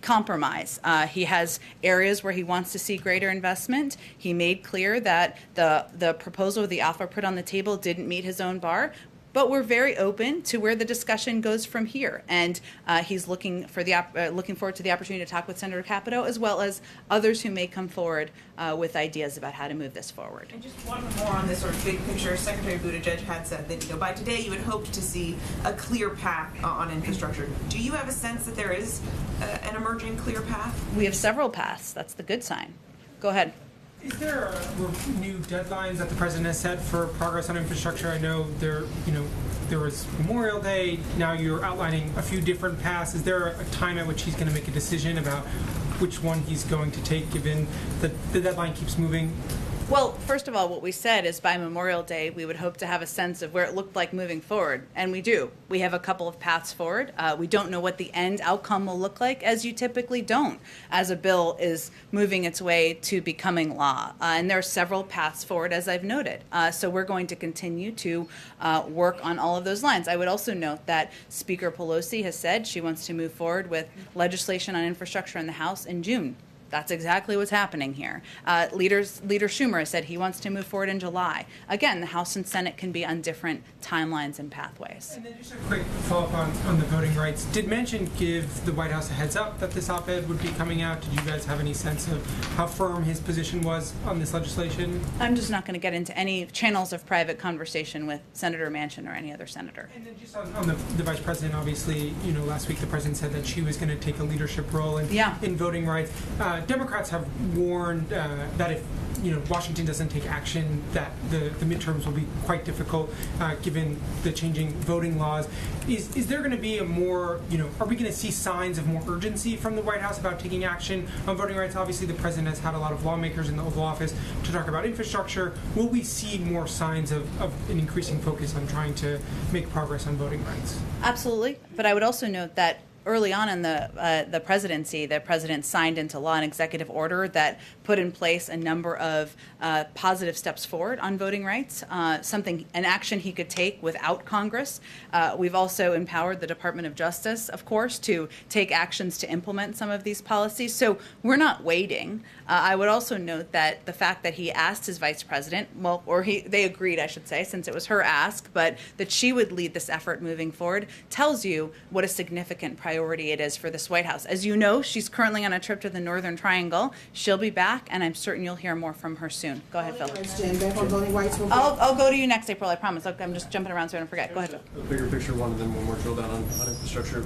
compromise. He has areas where he wants to see greater investment. He made clear that the proposal, the offer put on the table, didn't meet his own bar. But we're very open to where the discussion goes from here, and he's looking forward to the opportunity to talk with Senator Capito, as well as others who may come forward with ideas about how to move this forward. And just one more on this sort of big picture. Secretary Buttigieg had said that by today you would hope to see a clear path on infrastructure. Do you have a sense that there is an emerging clear path? We have several paths. That's the good sign. Go ahead. Is there new deadlines that the president has set for progress on infrastructure? I know there was Memorial Day. Now you're outlining a few different paths. Is there a time at which he's going to make a decision about which one he's going to take, given that the deadline keeps moving? Well, first of all, what we said is by Memorial Day, we would hope to have a sense of where it looked like moving forward. And we do. We have a couple of paths forward. We don't know what the end outcome will look like, as you typically don't, as a bill is moving its way to becoming law. And there are several paths forward, as I've noted. So we're going to continue to work on all of those lines. I would also note that Speaker Pelosi has said she wants to move forward with legislation on infrastructure in the House in June. That's exactly what's happening here. Leader Schumer has said he wants to move forward in July. Again, the House and Senate can be on different timelines and pathways. And then just a quick follow-up on the voting rights. Did Manchin give the White House a heads up that this op-ed would be coming out? Did you guys have any sense of how firm his position was on this legislation? I'm just not going to get into any channels of private conversation with Senator Manchin or any other senator. And then just on the vice president, obviously, last week the president said that she was going to take a leadership role in voting rights. Democrats have warned that if Washington doesn't take action, that the midterms will be quite difficult given the changing voting laws. Is there going to be a more, are we going to see signs of more urgency from the White House about taking action on voting rights? Obviously, the president has had a lot of lawmakers in the Oval Office to talk about infrastructure. Will we see more signs of an increasing focus on trying to make progress on voting rights? Absolutely. But I would also note that early on in the presidency, the president signed into law an executive order that put in place a number of positive steps forward on voting rights, an action he could take without Congress. We've also empowered the Department of Justice, of course, to take actions to implement some of these policies. So we're not waiting. I would also note that the fact that he asked his vice president, they agreed, I should say, since it was her ask, but that she would lead this effort moving forward, tells you what a significant priority it is for this White House. As you know, she's currently on a trip to the Northern Triangle. She'll be back, and I'm certain you'll hear more from her soon. Go ahead, Phil. I'll go to you next, April, I promise. I'm just jumping around so I don't forget. Go ahead, Phil. A bigger picture one, and then one more drill down on infrastructure.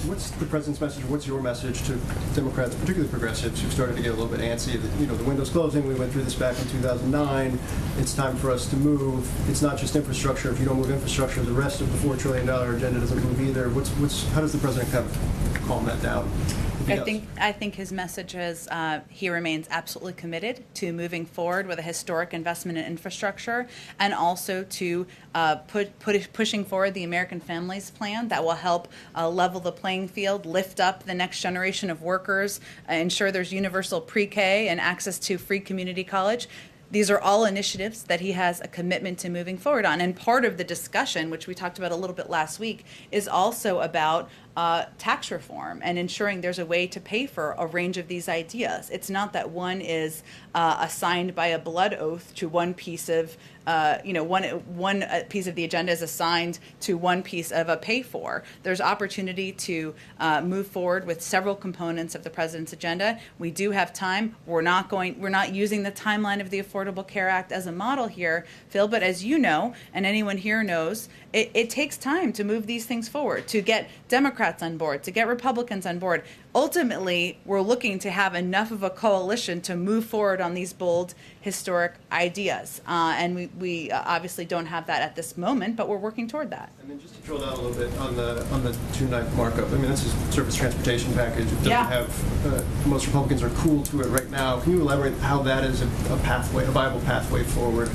What's the president's message? What's your message to Democrats, particularly progressives, who started to get a little bit antsy that, the window's closing, we went through this back in 2009, it's time for us to move. It's not just infrastructure. If you don't move infrastructure, the rest of the $4 trillion agenda doesn't move either. How does the president kind of calm that down? I think his message is he remains absolutely committed to moving forward with a historic investment in infrastructure, and also to pushing forward the American Families Plan that will help level the playing field, lift up the next generation of workers, ensure there's universal pre-K and access to free community college. These are all initiatives that he has a commitment to moving forward on. And part of the discussion, which we talked about a little bit last week, is also about tax reform and ensuring there's a way to pay for a range of these ideas. It's not that one is assigned by a blood oath to one piece of one piece of the agenda is assigned to one piece of a pay for. There's opportunity to move forward with several components of the president's agenda. We do have time. We're not using the timeline of the Affordable Care Act as a model here, Phil, but as you know, and anyone here knows, it takes time to move these things forward, to get Democrats on board, to get Republicans on board. Ultimately, we're looking to have enough of a coalition to move forward on these bold, historic ideas. And we obviously don't have that at this moment, but we're working toward that. And then just to drill down a little bit on the 2.9 markup, I mean, this is surface transportation package. It doesn't have, most Republicans are cool to it right now. Can you elaborate how that is a viable pathway forward,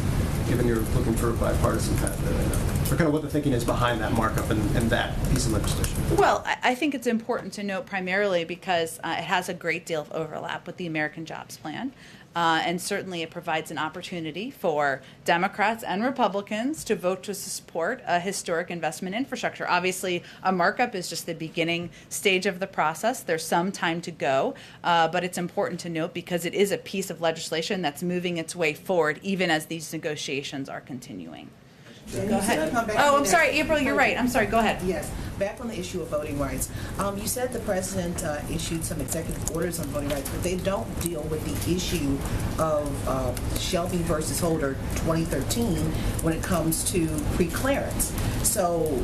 given you're looking for a bipartisan path there right now? Or kind of what the thinking is behind that markup and that piece of legislation? Well, I think it's important to note primarily because it has a great deal of overlap with the American Jobs Plan. And certainly it provides an opportunity for Democrats and Republicans to vote to support a historic investment in infrastructure. Obviously, a markup is just the beginning stage of the process. There's some time to go, but it's important to note because it is a piece of legislation that's moving its way forward even as these negotiations are continuing. Go ahead. Oh, I'm sorry, April, you're right. I'm sorry, go ahead. Yes, back on the issue of voting rights. You said the president issued some executive orders on voting rights, but they don't deal with the issue of Shelby versus Holder 2013 when it comes to pre-clearance. So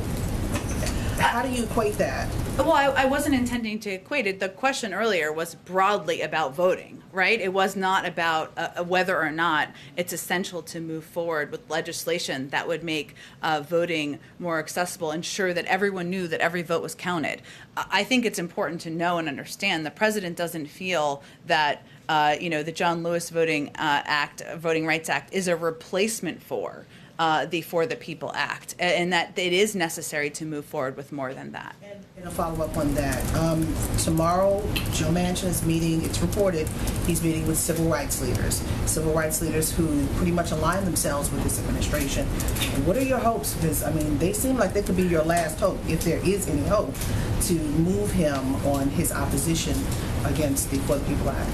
how do you equate that? Well, I wasn't intending to equate it. The question earlier was broadly about voting, right? It was not about whether or not it's essential to move forward with legislation that would make voting more accessible, ensure that everyone knew that every vote was counted. I think it's important to know and understand the president doesn't feel that the John Lewis Voting Rights Act is a replacement for the For the People Act, and that it is necessary to move forward with more than that. And a follow-up on that. Tomorrow, Joe Manchin is meeting, it's reported, he's meeting with civil rights leaders who pretty much align themselves with this administration. What are your hopes? Because, they seem like they could be your last hope, if there is any hope, to move him on his opposition against the For the People Act.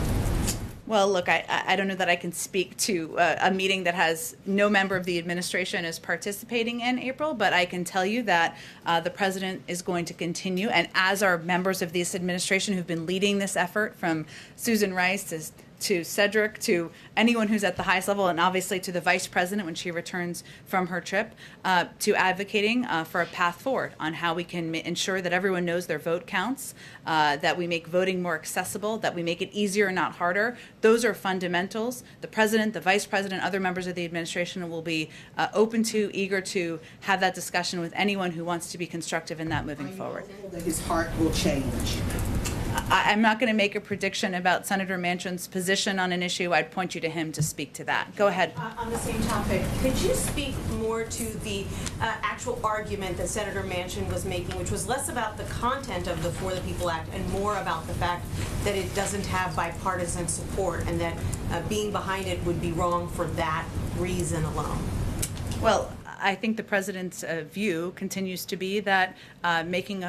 Well, look, I don't know that I can speak to a meeting that has no member of the administration is participating in April, but I can tell you that the president is going to continue, and as are members of this administration who've been leading this effort, from Susan Rice to Cedric, to anyone who's at the highest level, and obviously to the vice president when she returns from her trip, to advocating for a path forward on how we can ensure that everyone knows their vote counts, that we make voting more accessible, that we make it easier, not harder. Those are fundamentals. The president, the vice president, other members of the administration will be open to, eager to have that discussion with anyone who wants to be constructive in that moving forward. That his heart will change. I'm not going to make a prediction about Senator Manchin's position on an issue. I'd point you to him to speak to that. Go ahead. On the same topic, could you speak more to the actual argument that Senator Manchin was making, which was less about the content of the For the People Act and more about the fact that it doesn't have bipartisan support and that being behind it would be wrong for that reason alone? Well, I think the president's view continues to be that making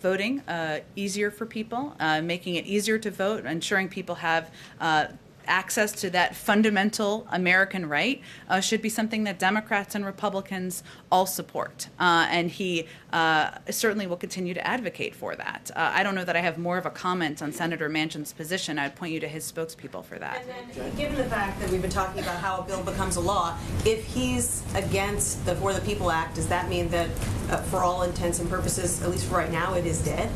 voting easier for people, making it easier to vote, ensuring people have access to that fundamental American right should be something that Democrats and Republicans all support. And he certainly will continue to advocate for that. I don't know that I have more of a comment on Senator Manchin's position. I'd point you to his spokespeople for that. And then, given the fact that we've been talking about how a bill becomes a law, if he's against the For the People Act, does that mean that for all intents and purposes, at least for right now, it is dead?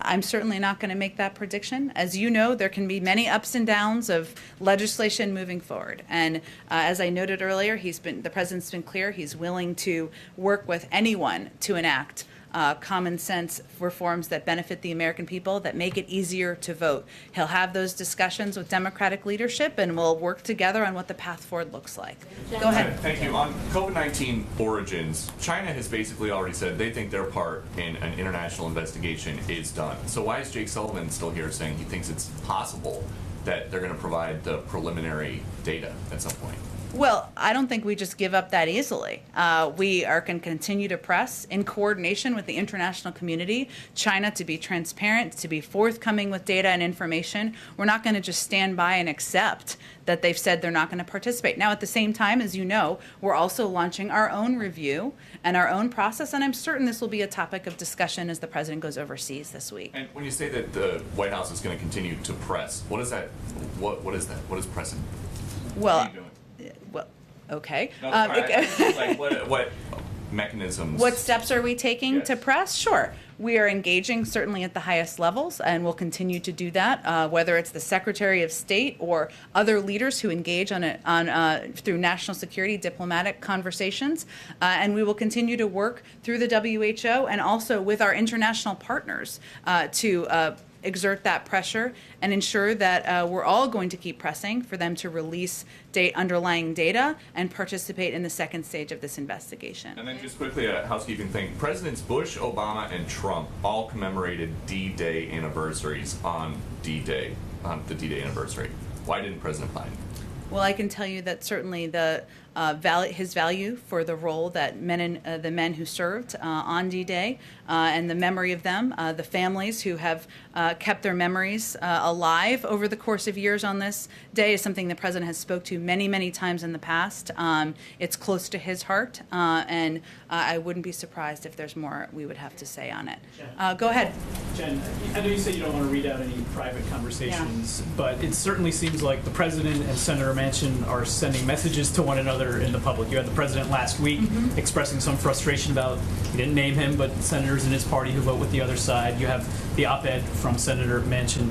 I'm certainly not going to make that prediction. As you know, there can be many ups and downs of legislation moving forward. And as I noted earlier, the president's been clear he's willing to work with anyone to enact common sense reforms that benefit the American people, that make it easier to vote. He'll have those discussions with Democratic leadership, and we'll work together on what the path forward looks like. Go ahead. Thank you. On COVID-19 origins, China has basically already said they think their part in an international investigation is done. So why is Jake Sullivan still here saying he thinks it's possible that they're going to provide the preliminary data at some point? Well, I don't think we just give up that easily. We are going to continue to press in coordination with the international community, China, to be transparent, to be forthcoming with data and information. We're not going to just stand by and accept that they've said they're not going to participate. Now, at the same time, as you know, we're also launching our own review and our own process, and I'm certain this will be a topic of discussion as the president goes overseas this week. And when you say that the White House is going to continue to press, what is that? What is that? What is pressing? Well, okay. No, what mechanisms? What steps are we taking to press? Sure. We are engaging certainly at the highest levels, and we'll continue to do that, whether it's the Secretary of State or other leaders who engage through national security diplomatic conversations. And we will continue to work through the WHO and also with our international partners to exert that pressure and ensure that we're all going to keep pressing for them to release underlying data and participate in the second stage of this investigation. And then just quickly, a housekeeping thing. Presidents Bush, Obama, and Trump all commemorated D-Day anniversaries on D-Day, on the D-Day anniversary. Why didn't President Biden? Well, I can tell you that certainly his value for the role that the men who served on D-Day and the memory of them, the families who have kept their memories alive over the course of years on this day is something the president has spoke to many, many times in the past. It's close to his heart, and I wouldn't be surprised if there's more we would have to say on it. Go ahead. Jen, I know you said you don't want to read out any private conversations, but it certainly seems like the president and Senator Manchin are sending messages to one another in the public. You had the president last week expressing some frustration about, he didn't name him, but Senator senators in his party who vote with the other side. You have the op-ed from Senator Manchin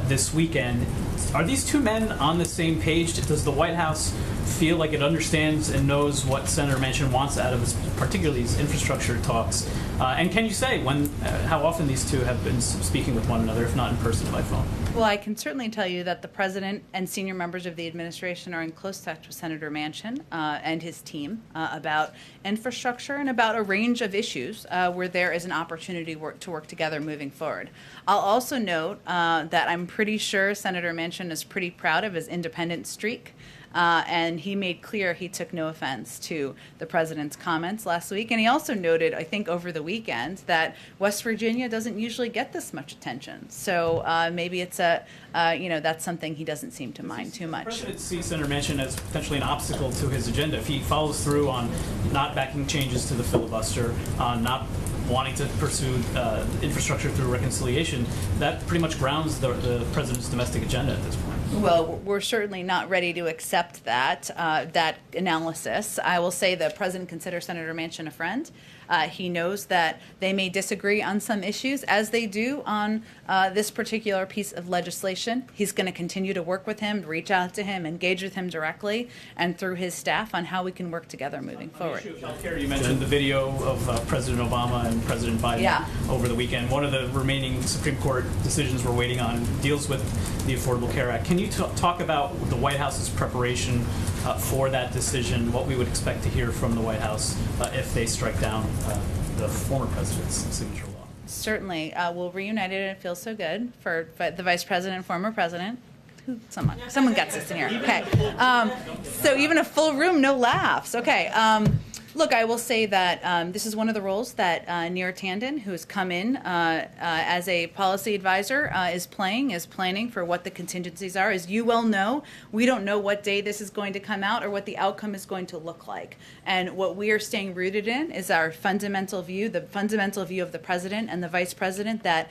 this weekend. Are these two men on the same page? Does the White House feel like it understands and knows what Senator Manchin wants out of his, particularly these infrastructure talks? And can you say how often these two have been speaking with one another, if not in person, by phone? Well, I can certainly tell you that the president and senior members of the administration are in close touch with Senator Manchin and his team about infrastructure and about a range of issues where there is an opportunity to work together moving forward. I'll also note that I'm pretty sure Senator Manchin is pretty proud of his independent streak. And he made clear he took no offense to the president's comments last week. And he also noted, I think over the weekend, that West Virginia doesn't usually get this much attention. So maybe it's that's something he doesn't seem to mind too much. The president sees Senator Manchin as potentially an obstacle to his agenda. If he follows through on not backing changes to the filibuster, on not wanting to pursue infrastructure through reconciliation, that pretty much grounds the president's domestic agenda at this point. Well, we're certainly not ready to accept that analysis. I will say the president considers Senator Manchin a friend. He knows that they may disagree on some issues, as they do on this particular piece of legislation. He's going to continue to work with him, reach out to him, engage with him directly, and through his staff on how we can work together moving forward. On the issue of healthcare, you mentioned the video of President Obama and President Biden over the weekend. One of the remaining Supreme Court decisions we're waiting on deals with the Affordable Care Act. Can you talk about the White House's preparation for that decision, what we would expect to hear from the White House if they strike down the former president's signature law? Certainly. We'll reunite it, and it feels so good for the vice president and former president. Someone gets this in here. Okay. So even a full room, no laughs. Okay. Look, I will say that this is one of the roles that Neera Tanden, who has come in as a policy advisor, is planning for what the contingencies are. As you well know, we don't know what day this is going to come out or what the outcome is going to look like. And what we are staying rooted in is our fundamental view, the fundamental view of the president and the vice president, that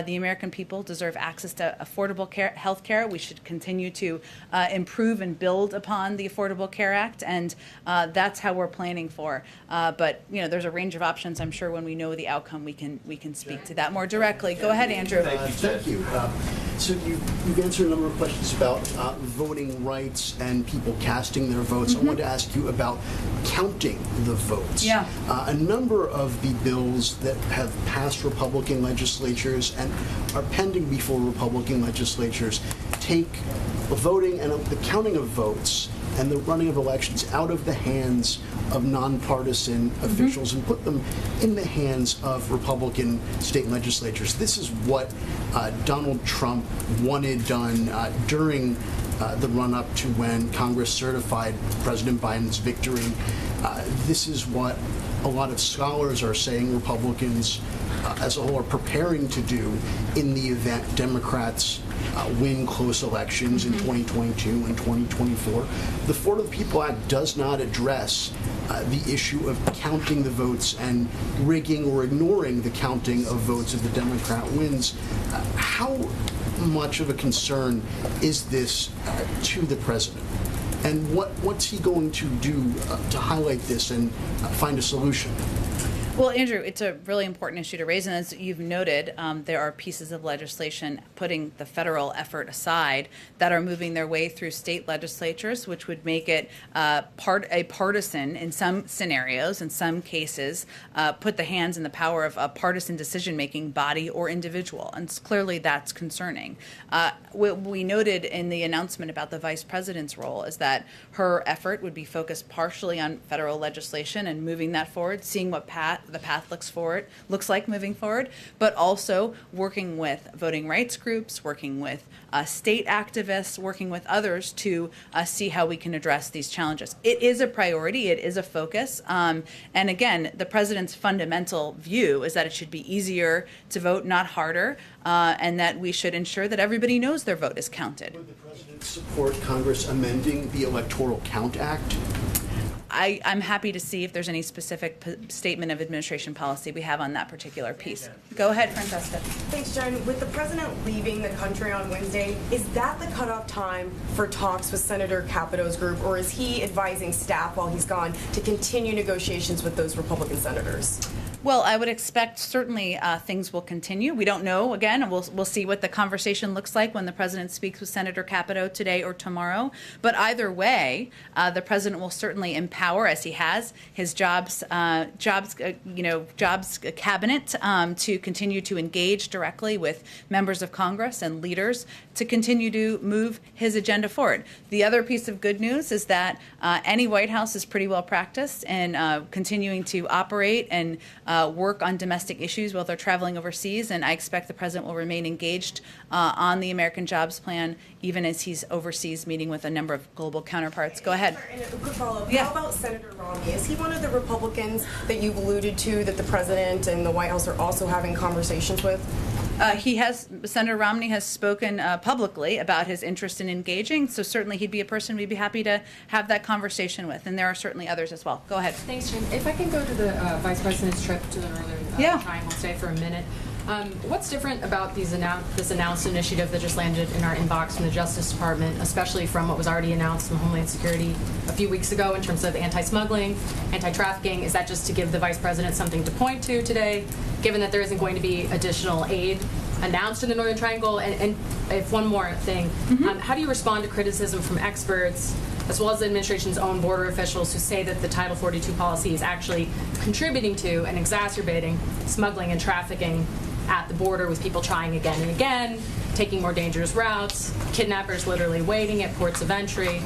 the American people deserve access to affordable health care. We should continue to improve and build upon the Affordable Care Act, and that's how we're planning for. But there's a range of options. I'm sure when we know the outcome, we can speak to that more directly. Go ahead, Andrew. Thank you. So you've answered a number of questions about voting rights and people casting their votes. I wanted to ask you about counting the votes. Yeah. A number of the bills that have passed Republican legislatures and are pending before Republican legislatures take voting and the counting of votes and the running of elections out of the hands of nonpartisan officials and put them in the hands of Republican state legislatures. This is what Donald Trump wanted done during the run-up to when Congress certified President Biden's victory. This is what a lot of scholars are saying Republicans as a whole are preparing to do in the event Democrats win close elections in 2022 and 2024. The For the People Act does not address the issue of counting the votes and rigging or ignoring the counting of votes if the Democrat wins. How much of a concern is this to the president? And what's he going to do to highlight this and find a solution? Well, Andrew, it's a really important issue to raise, and as you've noted, there are pieces of legislation putting the federal effort aside that are moving their way through state legislatures, which would make it a partisan in some scenarios, in some cases, put the hands and the power of a partisan decision-making body or individual, and clearly that's concerning. What we noted in the announcement about the vice president's role is that her effort would be focused partially on federal legislation and moving that forward, seeing what the path looks like moving forward, but also working with voting rights groups, working with state activists, working with others to see how we can address these challenges. It is a priority. It is a focus. And again, the president's fundamental view is that it should be easier to vote, not harder, and that we should ensure that everybody knows their vote is counted. Would the president support Congress amending the Electoral Count Act? I'm happy to see if there's any specific statement of administration policy we have on that particular piece. Go ahead, Francesca. Thanks, Jen. With the president leaving the country on Wednesday, is that the cutoff time for talks with Senator Capito's group, or is he advising staff while he's gone to continue negotiations with those Republican senators? Well, I would expect certainly things will continue. We don't know. Again, we'll see what the conversation looks like when the president speaks with Senator Capito today or tomorrow. But either way, the president will certainly empower, as he has, his jobs cabinet to continue to engage directly with members of Congress and leaders to continue to move his agenda forward. The other piece of good news is that any White House is pretty well practiced in continuing to operate and work on domestic issues while they're traveling overseas, and I expect the president will remain engaged on the American Jobs Plan, even as he's overseas meeting with a number of global counterparts. Go ahead. And a quick follow-up. How about Senator Romney? Is he one of the Republicans that you've alluded to that the president and the White House are also having conversations with? Senator Romney has spoken publicly about his interest in engaging, so certainly he'd be a person we'd be happy to have that conversation with, and there are certainly others as well. Go ahead. Thanks, Jim. If I can go to the Vice President's trip to the Northern Triangle, stay for a minute. What's different about this announced initiative that just landed in our inbox from the Justice Department, especially from what was already announced from Homeland Security a few weeks ago in terms of anti-smuggling, anti-trafficking? Is that just to give the Vice President something to point to today, given that there isn't going to be additional aid announced in the Northern Triangle? And if one more thing, how do you respond to criticism from experts, as well as the administration's own border officials, who say that the Title 42 policy is actually contributing to and exacerbating smuggling and trafficking at the border, with people trying again and again, taking more dangerous routes, kidnappers literally waiting at ports of entry?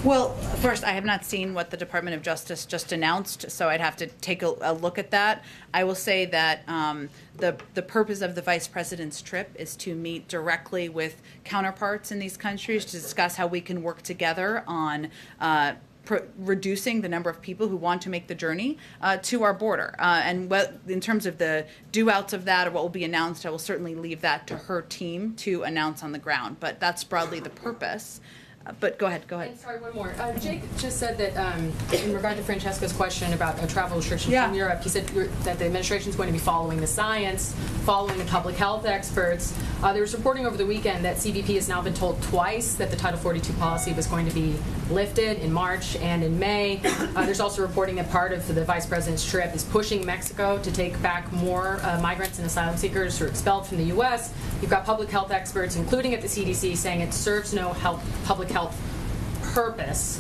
Well, first, I have not seen what the Department of Justice just announced, so I'd have to take a look at that. I will say that the purpose of the Vice President's trip is to meet directly with counterparts in these countries to discuss how we can work together on reducing the number of people who want to make the journey to our border. And in terms of the do-outs of that or what will be announced, I will certainly leave that to her team to announce on the ground. But that's broadly the purpose. But go ahead. And sorry, one more. Jake just said that in regard to Francesca's question about travel restrictions from Europe, he said that the administration is going to be following the science, following the public health experts. There was reporting over the weekend that CBP has now been told twice that the Title 42 policy was going to be lifted in March and in May. There's also reporting that part of the Vice President's trip is pushing Mexico to take back more migrants and asylum seekers who are expelled from the U.S. You've got public health experts, including at the CDC, saying it serves no public health purpose.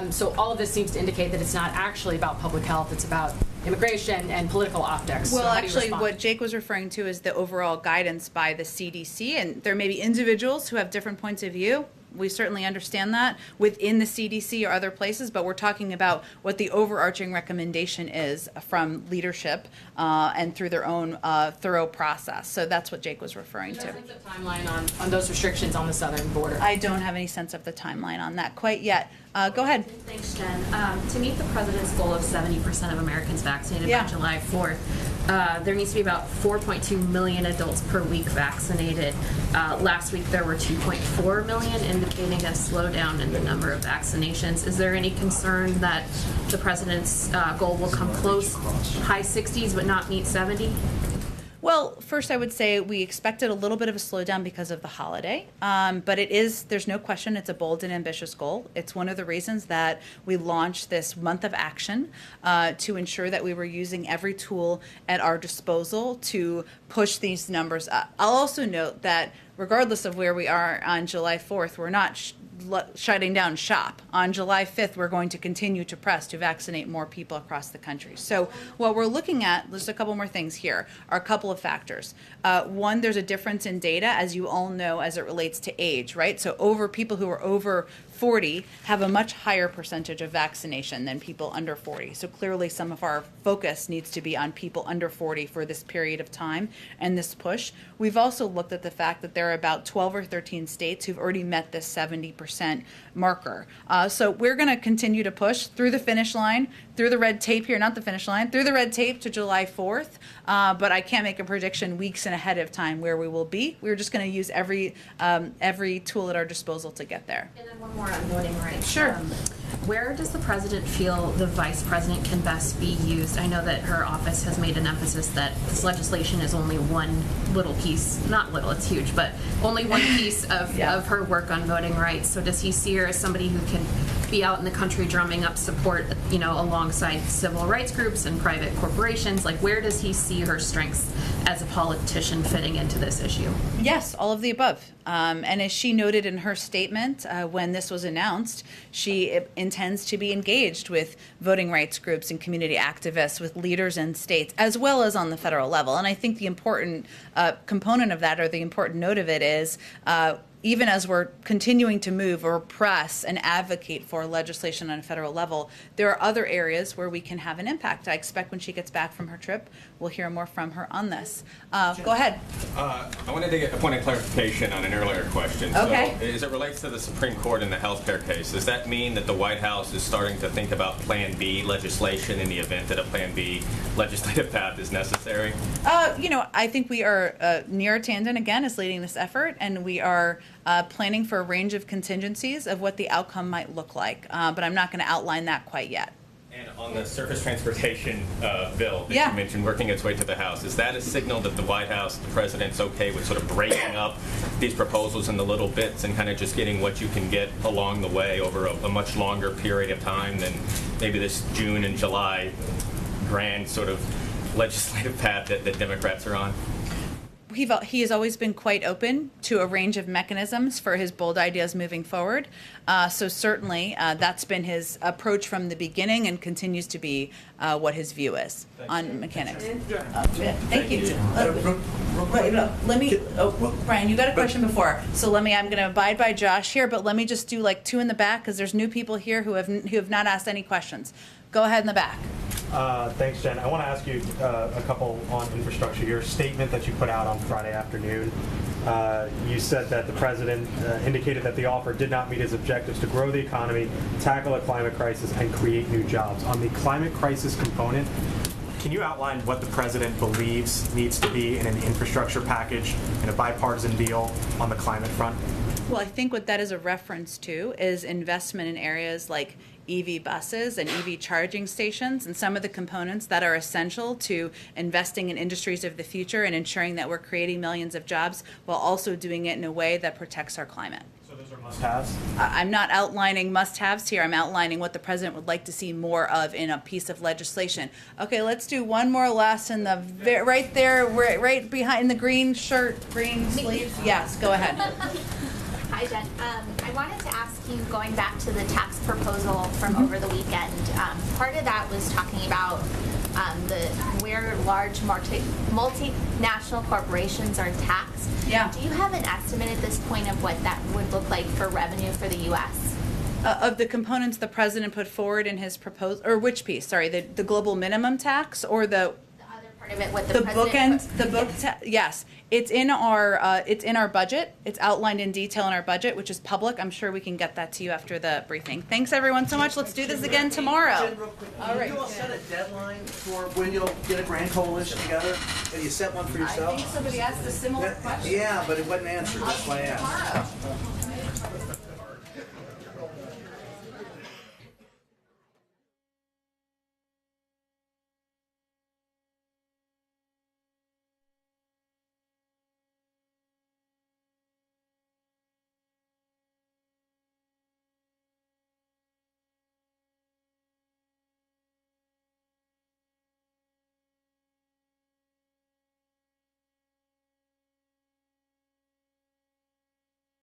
So all of this seems to indicate that it's not actually about public health, it's about immigration and political optics. Well, so actually, what Jake was referring to is the overall guidance by the CDC, and there may be individuals who have different points of view. We certainly understand that within the CDC or other places, but we're talking about what the overarching recommendation is from leadership and through their own thorough process. So that's what Jake was referring to. What's the timeline on those restrictions on the southern border? I don't have any sense of the timeline on that quite yet. Go ahead. Thanks, Jen. To meet the president's goal of 70% of Americans vaccinated by July 4th, there needs to be about 4.2 million adults per week vaccinated. Last week there were 2.4 million, indicating a slowdown in the number of vaccinations. Is there any concern that the president's goal will come close, high 60s, but not meet 70? Well, first I would say we expected a little bit of a slowdown because of the holiday, but there's no question it's a bold and ambitious goal. It's one of the reasons that we launched this month of action to ensure that we were using every tool at our disposal to push these numbers up. I'll also note that regardless of where we are on July 4th, we're not shutting down shop. On July 5th, we're going to continue to press to vaccinate more people across the country. So what we're looking at, there's a couple more things here, are a couple of factors. One, there's a difference in data, as you all know, as it relates to age, right? So people who are over 40 have a much higher percentage of vaccination than people under 40. So clearly some of our focus needs to be on people under 40 for this period of time and this push. We've also looked at the fact that there are about 12 or 13 states who've already met this 70% marker. So we're going to continue to push through the finish line, through the red tape here, not the finish line, through the red tape to July 4th. But I can't make a prediction weeks and ahead of time where we will be. We're just going to use every tool at our disposal to get there. And then one more on voting rights. Sure. Where does the president feel the vice president can best be used? I know that her office has made an emphasis that this legislation is only one little piece, not little, it's huge, but only one piece of her work on voting rights. So does he see her as somebody who can be out in the country drumming up support, alongside civil rights groups and private corporations? Like, where does he see her strengths as a politician fitting into this issue? Yes, all of the above. And as she noted in her statement when this was announced, she intends to be engaged with voting rights groups and community activists, with leaders in states, as well as on the federal level. And I think the important component of that, or the important note of it, is even as we're continuing to move or press and advocate for legislation on a federal level, there are other areas where we can have an impact. I expect when she gets back from her trip, we'll hear more from her on this. Go ahead. I wanted to get a point of clarification on an earlier question. Okay. So, as it relates to the Supreme Court and the healthcare case, does that mean that the White House is starting to think about Plan B legislation in the event that a Plan B legislative path is necessary? I think we are, Neera Tanden, again, is leading this effort, and we are planning for a range of contingencies of what the outcome might look like. But I'm not going to outline that quite yet. And on the surface transportation bill that Yeah. you mentioned working its way to the House, is that a signal that the White House, the president's okay with sort of breaking up these proposals into little bits and kind of just getting what you can get along the way over a much longer period of time than maybe this June and July grand sort of legislative path that Democrats are on? He has always been quite open to a range of mechanisms for his bold ideas moving forward. So certainly that's been his approach from the beginning and continues to be what his view is on mechanics. Thank you. Let me, Brian, you got a question before. So I'm going to abide by Josh here, but let me just do like two in the back because there's new people here who have not asked any questions. Go ahead in the back. Thanks, Jen. I want to ask you a couple on infrastructure. Your statement that you put out on Friday afternoon, you said that the president indicated that the offer did not meet his objectives to grow the economy, tackle the climate crisis, and create new jobs. On the climate crisis component, can you outline what the president believes needs to be in an infrastructure package and a bipartisan deal on the climate front? Well, I think what that is a reference to is investment in areas like EV buses and EV charging stations and some of the components that are essential to investing in industries of the future and ensuring that we're creating millions of jobs while also doing it in a way that protects our climate. So those are must-haves? I'm not outlining must-haves here. I'm outlining what the president would like to see more of in a piece of legislation. Okay, let's do one more last in the right there, right behind the green shirt, green sleeves. Yes, go ahead. Hi, Jen. I wanted to ask you, going back to the tax proposal from over the weekend, part of that was talking about where large multinational corporations are taxed. Yeah. Do you have an estimate at this point of what that would look like for revenue for the U.S.? Of the components the president put forward in his proposal, or which piece? Sorry, the global minimum tax or the Part of it, what the bookend, yes, it's in our budget. It's outlined in detail in our budget, which is public. I'm sure we can get that to you after the briefing. Thanks everyone so much. Let's do this again tomorrow. All right. You all set a deadline for when you'll get a grand coalition together? Have you set one for yourself? I think somebody asked a similar question. Yeah, but it wasn't answered. That's why I asked. Tomorrow.